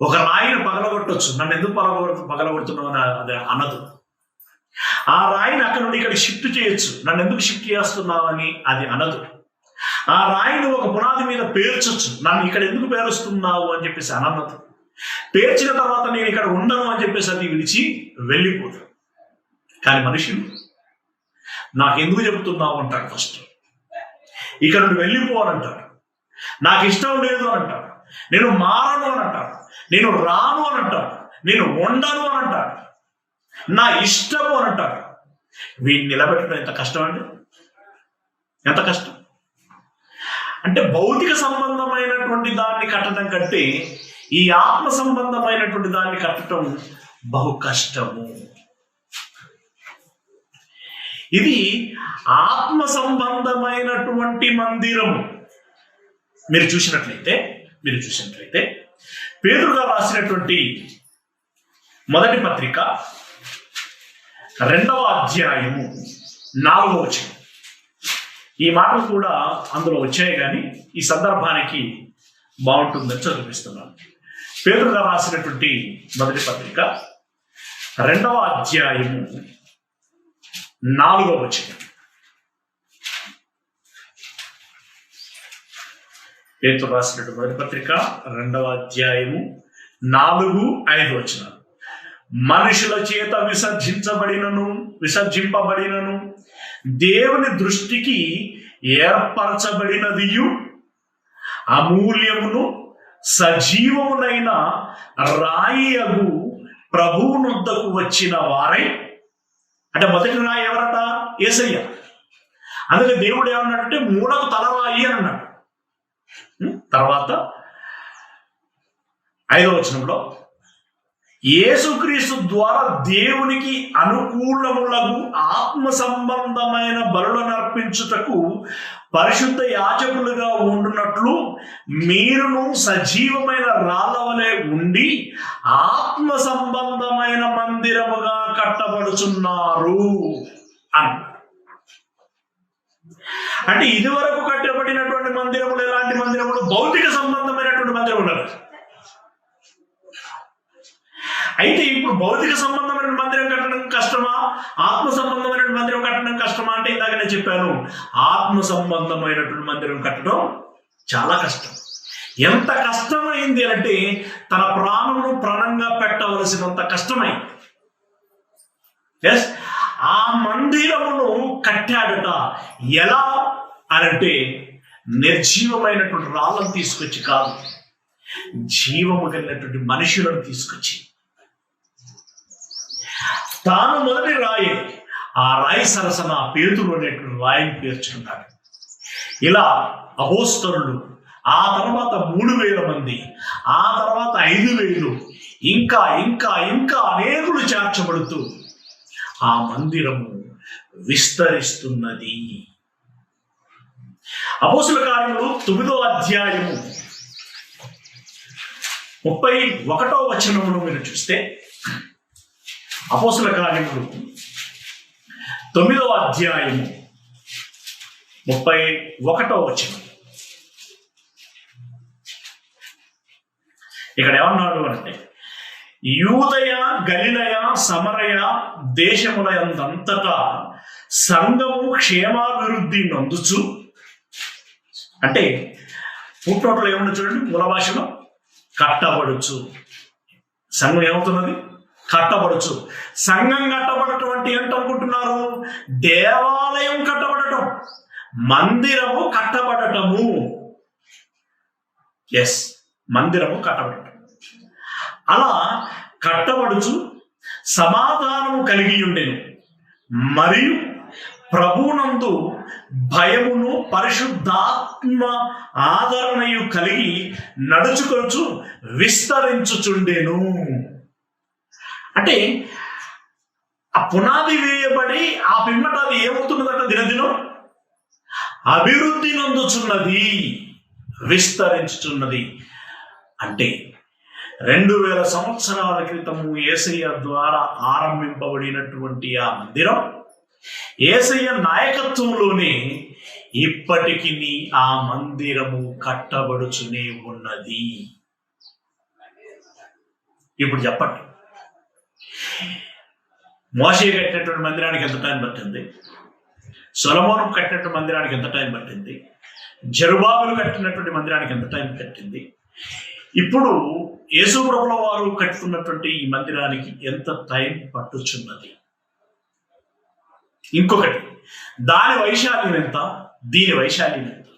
ఒక రాయిని పగలగొట్టొచ్చు, నన్ను ఎందుకు పగలగొడుతున్నావు అని అది అనదు. ఆ రాయిని అక్కడ నుండి ఇక్కడ షిఫ్ట్ చేయొచ్చు, నన్ను ఎందుకు షిఫ్ట్ చేస్తున్నావు అని అది అనదు. ఆ రాయిని ఒక పునాది మీద పేర్చొచ్చు, నన్ను ఇక్కడ ఎందుకు పేరుస్తున్నావు అని చెప్పేసి అనన్నదు. పేర్చిన తర్వాత నేను ఇక్కడ ఉండను అని చెప్పేసి అది విడిచి వెళ్ళిపోదు. కానీ మనుషులు నాకెందుకు చెబుతున్నావు అంటాడు. ఫస్ట్ ఇక్కడ నుండి వెళ్ళిపోవాలంటాడు, నాకు ఇష్టం లేదు అని అంటాడు, నేను మారను అని అంటాడు, నేను రాను అని అంటాడు, నేను ఉండను అని అంటాడు, నా ఇష్టము అని అంటాడు. వీడిని నిలబెట్టడం ఎంత కష్టం అండి, ఎంత కష్టం. అంటే భౌతిక సంబంధమైనటువంటి దాన్ని కట్టడం కంటే ఈ ఆత్మ సంబంధమైనటువంటి దాన్ని కట్టడం బహు కష్టము. ఇది ఆత్మ సంబంధమైనటువంటి మందిరము. మీరు చూసినట్లయితే పేతురు గారు రాసినటువంటి మొదటి పత్రిక 2వ అధ్యాయము 4వ వచనం, ఈ మాటలు కూడా అందులో వచ్చాయి, కానీ ఈ సందర్భానికి బాగుంటుందని చదివిస్తున్నాను. పేతురు గారు రాసినటువంటి మొదటి పత్రిక 2వ అధ్యాయము 4వ వచనం. పేతురు రాసినటువంటి మొదటి పత్రిక 2వ అధ్యాయము 4-5 వచనాలు. మనుషుల చేత విసర్జింపబడినను దేవుని దృష్టికి ఏర్పరచబడినదియు అమూల్యమును సజీవమునైన రాయియగు ప్రభువునొద్దకు వచ్చిన వారై, అంటే మొదటి రాయి ఎవరట? యేసయ్య. అందుకే దేవుడు ఏమన్నాడంటే మూలకు తలరాయి అని అన్నాడు. తర్వాత 5వ వచనంలో యేసుక్రీస్తు ద్వారా దేవునికి అనుకూలములకు ఆత్మ సంబంధమైన బలులను అర్పించుటకు పరిశుద్ధ యాజకులుగా ఉండునట్లు మీరును సజీవమైన రాళ్ళ వలె ఉండి ఆత్మ సంబంధమైన మందిరముగా కట్టబడుచున్నారు అని. అంటే ఇదివరకు కట్టబడినటువంటి మందిరములు ఎలాంటి మందిరములు? భౌతిక సంబంధమైనటువంటి మందిరములు. అయితే ఇప్పుడు భౌతిక సంబంధమైన మందిరం కట్టడం కష్టమా, ఆత్మ సంబంధమైన మందిరం చెప్పాను, ఆత్మ సంబంధమైనటువంటి మందిరం కట్టడం చాలా కష్టం. ఎంత కష్టమైంది అంటే తన ప్రాణమును ప్రాణంగా పెట్టవలసినంత కష్టమైంది. ఎస్, ఆ మందిరమును కట్టాడట. ఎలా అనంటే నిర్జీవమైనటువంటి రాళ్ళను తీసుకొచ్చి కాదు, జీవము కలిగినటువంటి మనుషులను తీసుకొచ్చి. తాను మొదటి రాయి, ఆ రాయి సరసన పేతురు అనేటువంటి రాయిని పేర్చుకున్నాడు. ఇలా అపోస్తలులు, ఆ తర్వాత 3000 మంది, ఆ తర్వాత 5000, ఇంకా ఇంకా ఇంకా అనేకులు చేర్చబడుతూ ఆ మందిరము విస్తరిస్తున్నది. అపోస్తుల కార్యములు 9వ అధ్యాయము 31వ వచనమును మీరు చూస్తే, అపోస్తుల కార్యములు 9వ అధ్యాయము 31వ వచనం. ఇక్కడ ఏమన్నాడు అంటే, యూదయ, గలిలయ, సమరయ దేశముల యందంతటా సంఘము క్షేమాభివృద్ధి నందుచు, అంటే పుట్టోటలో ఏమన్నా చూడండి, మూల భాషలో కట్టబడుచు. సంఘం ఏమవుతున్నది? కట్టబడుచు. సంఘం కట్టబడటం అంటే ఏంటనుకుంటున్నారు? దేవాలయం కట్టబడటం, మందిరము కట్టబడటము. ఎస్, మందిరము కట్టబడటం. అలా కట్టబడుచు సమాధానము కలిగి ఉండెను, మరియు ప్రభువునందు భయమును పరిశుద్ధాత్మ ఆదరణయు కలిగి నడుచుకొచ్చు విస్తరించుచుండెను. అంటే ఆ పునాది వేయబడి ఆ పిమ్మట అది ఏమవుతున్నదట? దినదినం అభివృద్ధి నొందుచున్నది, విస్తరించుచున్నది. అంటే 2000 సంవత్సరాల క్రితము యేసయ్య ద్వారా ఆరంభింపబడినటువంటి ఆ మందిరం యేసయ్య నాయకత్వంలోనే ఇప్పటికి ఆ మందిరము కట్టబడుచునే ఉన్నది. ఇప్పుడు చెప్పండి, మోషే కట్టినటువంటి మందిరానికి ఎంత టైం పట్టింది? సొలొమోను కట్టినటువంటి మందిరానికి ఎంత టైం పట్టింది? జెరుబాబెలు కట్టినటువంటి మందిరానికి ఎంత టైం పట్టింది? ఇప్పుడు యేసు ప్రభుల వారు కట్టుకున్నటువంటి ఈ మందిరానికి ఎంత టైం పట్టుచున్నది? ఇంకొకటి, దాని వైశాల్యం ఎంత, దీని వైశాల్యం ఎంత?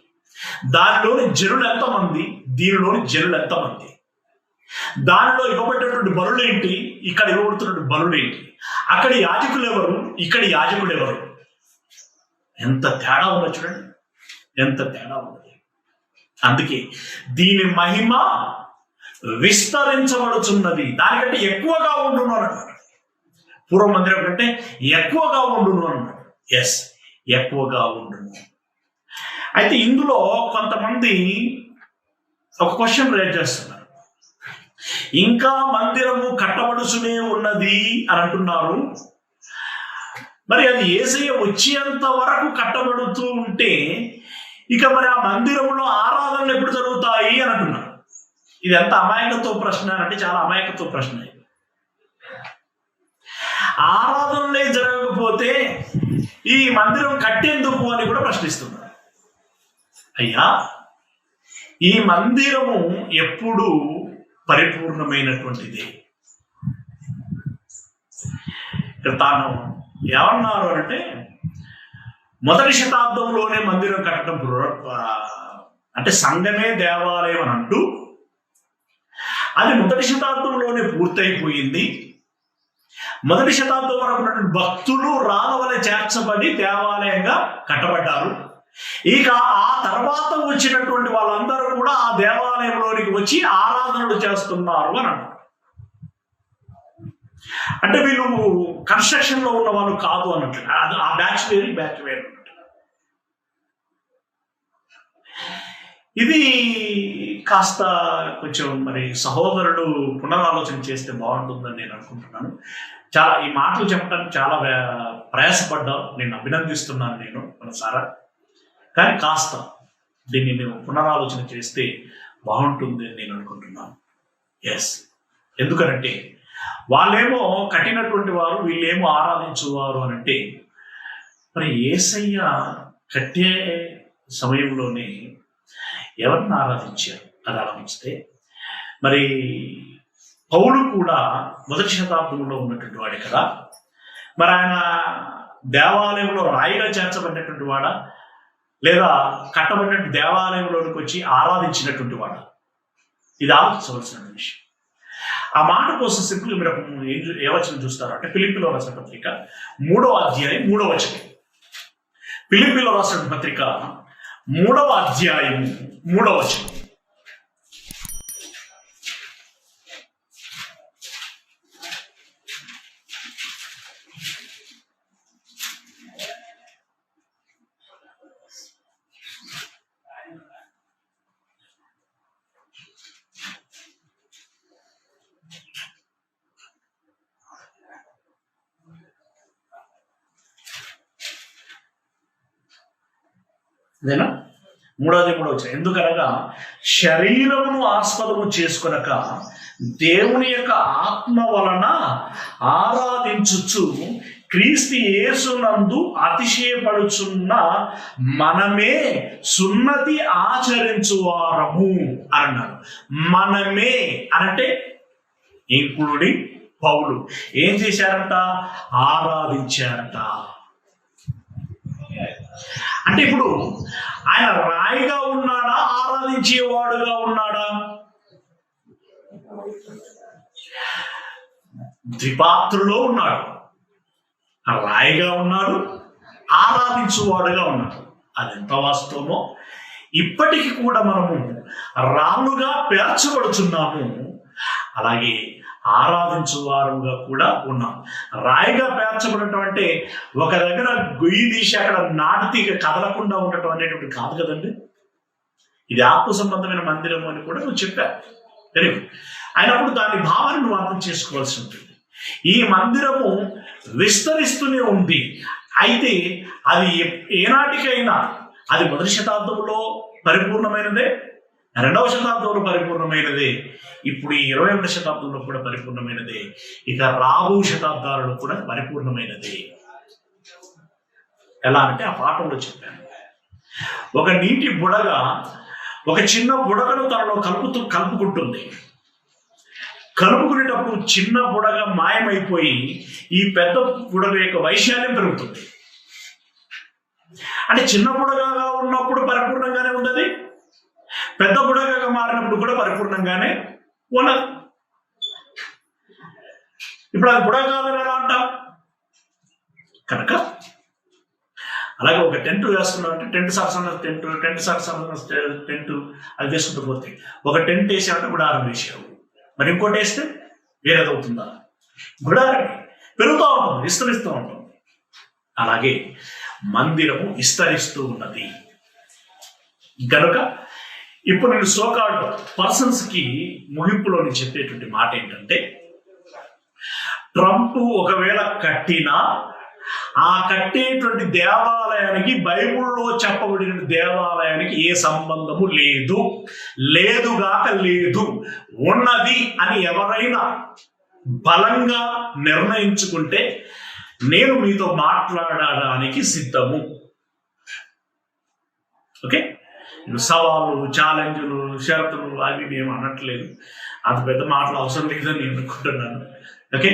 దానిలోని జనులు ఎంతమంది, దీనిలోని జనులు ఎంతమంది? దానిలో ఇవ్వబడినటువంటి బలులేంటి, ఇక్కడ ఇవ్వబడుతున్నటువంటి బలులేంటి? అక్కడి యాజకులు ఎవరు, ఇక్కడి యాజకుడు ఎవరు? ఎంత తేడా ఉన్నది చూడండి, ఎంత తేడా ఉన్నది. అందుకే దీని మహిమ విస్తరించబడుచున్నది, దానికంటే ఎక్కువగా ఉండును అన్నాడు. పూర్వ మందిరం కంటే ఎక్కువగా ఉండును అన్నాడు. ఎస్, ఎక్కువగా ఉండును. అయితే ఇందులో కొంతమంది ఒక క్వశ్చన్ రేజ్ చేస్తున్నారు. ఇంకా మందిరము కట్టబడుచునే ఉన్నది అని అంటున్నారు. మరి అది యేసయ్య వచ్చేంత వరకు కట్టబడుతూ ఉంటే ఇక మరి ఆ మందిరంలో ఆరాధనలు ఎప్పుడు జరుగుతాయి అని అంటున్నారు. ఇది ఎంత అమాయకత్వ ప్రశ్న అంటే చాలా అమాయకత్వ ప్రశ్న. ఆరాధనలే జరగకపోతే ఈ మందిరం కట్టేందుకు అని కూడా ప్రశ్నిస్తున్నారు. అయ్యా, ఈ మందిరము ఎప్పుడు పరిపూర్ణమైనటువంటిది. తాను ఏమన్నారు అంటే, మొదటి శతాబ్దంలోనే మందిరం కట్టడం అంటే సంఘమే దేవాలయం అని అంటూ అది మొదటి శతాబ్దంలోనే పూర్తయిపోయింది. మొదటి శతాబ్దం వరకు ఉన్నటువంటి భక్తులు రాగవలె చేర్చబడి దేవాలయంగా కట్టబడ్డారు. ఇక ఆ తర్వాత వచ్చినటువంటి వాళ్ళందరూ కూడా ఆ దేవాలయంలోనికి వచ్చి ఆరాధనలు చేస్తున్నారు అని అన్నారు. అంటే వీళ్ళు కన్స్ట్రక్షన్ లో ఉన్న వాళ్ళు కాదు అన్నట్లు. ఆ బ్యాచ్ వేరు, ఈ బ్యాచ్ వేరు అన్నట్టు. ఇది కాస్త కొంచెం మరి సహోదరుడు పునరాలోచన చేస్తే బాగుంటుందని నేను అనుకుంటున్నాను. చాలా ఈ మాటలు చెప్పడానికి చాలా ప్రయాసపడ్డా, నేను అభినందిస్తున్నాను నేను మనసారా. కానీ కాస్త దీన్ని నేను పునరాలోచన చేస్తే బాగుంటుంది అని నేను అనుకుంటున్నాను. ఎస్, ఎందుకనంటే వాళ్ళేమో కట్టినటువంటి వారు, వీళ్ళేమో ఆరాధించువారు అని అంటే మరి యేసయ్య కట్టే సమయంలోనే ఎవరిని ఆరాధించారు? అది ఆరాధించితే మరి పౌలు కూడా మొదటి శతాబ్దంలో ఉన్నటువంటి వాడే కదా. మరి ఆయన దేవాలయంలో రాయిగా చేర్చబడినటువంటి వాడా, లేదా కట్టబడినటువంటి దేవాలయంలోనికి వచ్చి ఆరాధించినటువంటి వాడా? ఇది ఆలోచించవలసిన విషయం. ఆ మాట కోసం సింపుల్ మీరు ఏ వచనం చూస్తారు అంటే ఫిలిప్పీలో రాసిన పత్రిక 3వ అధ్యాయం 3వ వచనం. ఫిలిప్పీలో రాసిన పత్రిక 3వ అధ్యాయం 3వ వచనం. అదేనా? 3వ వచనం. ఎందుకనగా శరీరమును ఆస్పదము చేసుకొనక దేవుని యొక్క ఆత్మ వలన ఆరాధించుచు క్రీస్తు యేసునందు అతిశయపడుచున్న మనమే సున్నతి ఆచరించువారము అన్నాడు. మనమే అనంటే ఇంక్లూడింగ్ పౌలు ఏం చేశారంట? ఆరాధించారంట. అంటే ఇప్పుడు ఆయన రాయిగా ఉన్నాడా, ఆరాధించేవాడుగా ఉన్నాడా? ద్విపాత్రులో ఉన్నాడు. రాయిగా ఉన్నాడు, ఆరాధించువాడుగా ఉన్నాడు. అది ఎంత వాస్తవమో ఇప్పటికి కూడా మనము రాళ్ళుగా పేర్చబడుచున్నాము, అలాగే ఆరాధించువారుగా కూడా ఉన్నాం. రాయిగా పేర్చబడటం అంటే ఒక దగ్గర గొయ్యి తీసి అక్కడ నాటితే కదలకుండా ఉండటం అనేటువంటి కాదు కదండి. ఇది ఆత్మ సంబంధమైన మందిరం అని కూడా నువ్వు చెప్పావు. Very good. అయినప్పుడు దాని భావాన్ని నువ్వు అర్థం చేసుకోవాల్సి ఉంటుంది. ఈ మందిరము విస్తరిస్తూనే ఉంది. అయితే అది ఏనాటికైనా అది మొదటి శతాబ్దంలో పరిపూర్ణమైనదే, 2వ శతాబ్దంలో పరిపూర్ణమైనదే, ఇప్పుడు ఈ 21వ శతాబ్దంలో కూడా పరిపూర్ణమైనదే, ఇక రాబో శతాబ్దాలలో కూడా పరిపూర్ణమైనదే. ఎలా అంటే ఆ పాఠంలో చెప్పాను. ఒక నీటి బుడగ ఒక చిన్న బుడగను తనలో కలుపుకుంటుంది. కలుపుకునేటప్పుడు చిన్న బుడగ మాయమైపోయి ఈ పెద్ద బుడగ యొక్క వైశాల్యం పెరుగుతుంది. అంటే చిన్న బుడగగా ఉన్నప్పుడు పరిపూర్ణంగానే ఉన్నది, పెద్ద బుడగగా మారినప్పుడు కూడా పరిపూర్ణంగానే ఉన్నది. ఇప్పుడు అది బుడగ కాదని ఎలా అంటాం? కనుక అలాగే ఒక టెంట్ వేస్తున్నాం అంటే టెంట్ అది వేసుకుంటూ పోతే ఒక టెంట్ వేసామంటే గుడారం వేసావు, మరి ఇంకోటి వేస్తే వేరేదవుతుందా? గుడారం పెరుగుతూ ఉంటుంది, విస్తరిస్తూ ఉంటుంది. అలాగే మందిరము విస్తరిస్తూ ఉన్నది. కనుక ఇప్పుడు నేను సోకాల్డ్ పర్సన్స్ కి ముగింపులో నేను చెప్పేటువంటి మాట ఏంటంటే, ట్రంప్ ఒకవేళ కట్టినా ఆ కట్టేటువంటి దేవాలయానికి బైబిల్లో చెప్పబడిన దేవాలయానికి ఏ సంబంధము లేదు, లేదుగాక లేదు, ఉన్నది అని ఎవరైనా బలంగా నిర్ణయించుకుంటే నేను మీతో మాట్లాడడానికి సిద్ధము. ఓకే, సవాళ్ళు, ఛాలెంజ్లు, షరతులు అవి మేము అనట్లేదు, అంత పెద్ద మాటలు అవసరం లేదని నేను అనుకుంటున్నాను. ఓకే,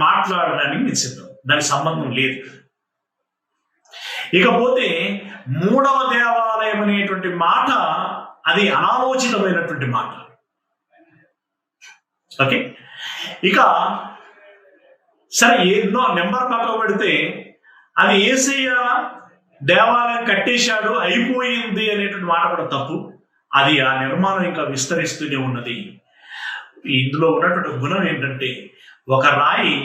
మాట్లాడడానికి నేను సిద్ధం, దానికి సంబంధం లేదు. ఇకపోతే 3వ దేవాలయం అనేటువంటి మాట అది అనాలోచితమైనటువంటి మాట. ఓకే, ఇక సరే ఎన్నో నెంబర్ పక్కన పెడితే అది యేసయ్య దేవాలయం కట్టేశాడు అయిపోయింది అనేటువంటి మాట కూడా తప్పు. అది ఆ నిర్మాణం ఇంకా విస్తరిస్తూనే ఉన్నది. ఇందులో ఉన్నటువంటి గుణం ఏంటంటే, ఒక రాయి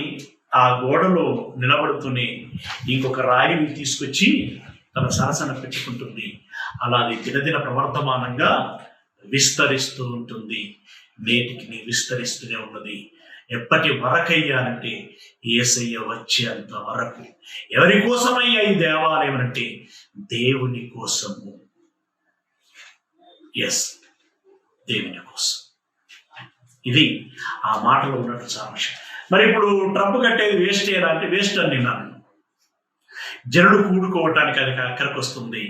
ఆ గోడలో నిలబడుతూనే ఇంకొక రాయిని తీసుకొచ్చి తన సరసన పెట్టుకుంటుంది. అలాగే దినదిన ప్రవర్తమానంగా విస్తరిస్తూ ఉంటుంది. నేటికి విస్తరిస్తూనే ఉన్నది. ఎప్పటి వరకయ్యానంటే యేసయ్య వచ్చేంత వరకు. ఎవరి కోసమయ్యా ఈ దేవాలయం అంటే దేవుని కోసము. ఎస్, దేవుని కోసం. ఇది ఆ మాటలో ఉన్నట్టు సారాంశం. మరి ఇప్పుడు ట్రంప్ కట్టేది వేస్ట్ చేయరా అంటే వేస్ట్ అని నిన్నాను. జనులు కూడుకోవటానికి అది అక్కడికి వస్తుంది.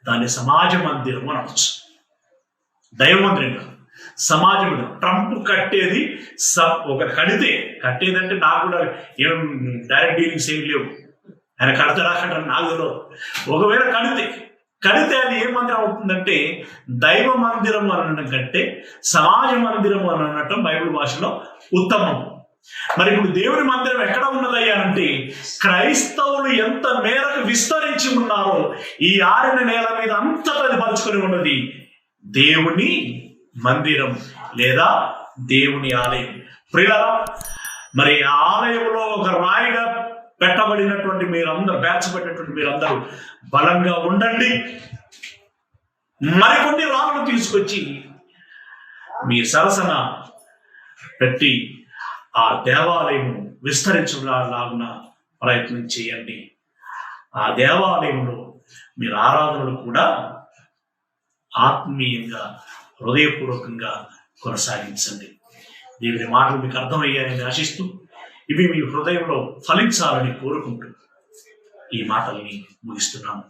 దాన్ని సమాజ మందిరం అనవచ్చు. దైవ మందిరం కాదు, సమాజ మందిరం. ట్రంప్ కట్టేది ఒక కట్టేదంటే నాకు కూడా ఏం డైరెక్ట్ డీలింగ్స్ ఏమి లేవు. ఆయన కడతాడా కట్టడం నాకు తెలియదు. ఒకవేళ కడితే అది ఏ మందిరం అవుతుందంటే దైవ మందిరం అని అనడం కంటే సమాజ మందిరం అని అనటం బైబిల్ భాషలో ఉత్తమం. మరి ఇప్పుడు దేవుని మందిరం ఎక్కడ ఉన్నదయ్యా అంటే క్రైస్తవులు ఎంత మేరకు విస్తరించి ఉన్నారో ఈ ఆరిన నేల మీద అంతటా అది పరుచుకొని ఉన్నది దేవుని మందిరం లేదా దేవుని ఆలయం. ప్రియులారా, మరి ఆ ఆలయంలో ఒక రాయిగా పెట్టబడినటువంటి మీరందరూ, పేర్చబడినటువంటి మీరందరూ బలంగా ఉండండి. మరికొన్ని రాళ్ళను తీసుకొచ్చి మీ సరసన పెట్టి ఆ దేవాలయం విస్తరించలాగున ప్రయత్నం చేయండి. ఆ దేవాలయంలో మీరు ఆరాధనలు కూడా ఆత్మీయంగా హృదయపూర్వకంగా కొనసాగించండి. దేవుని మాటలు మీకు అర్థమయ్యాయని ఆశిస్తూ ఇవి మీ హృదయంలో ఫలించాలని కోరుకుంటూ ఈ మాటల్ని ముగిస్తున్నాను.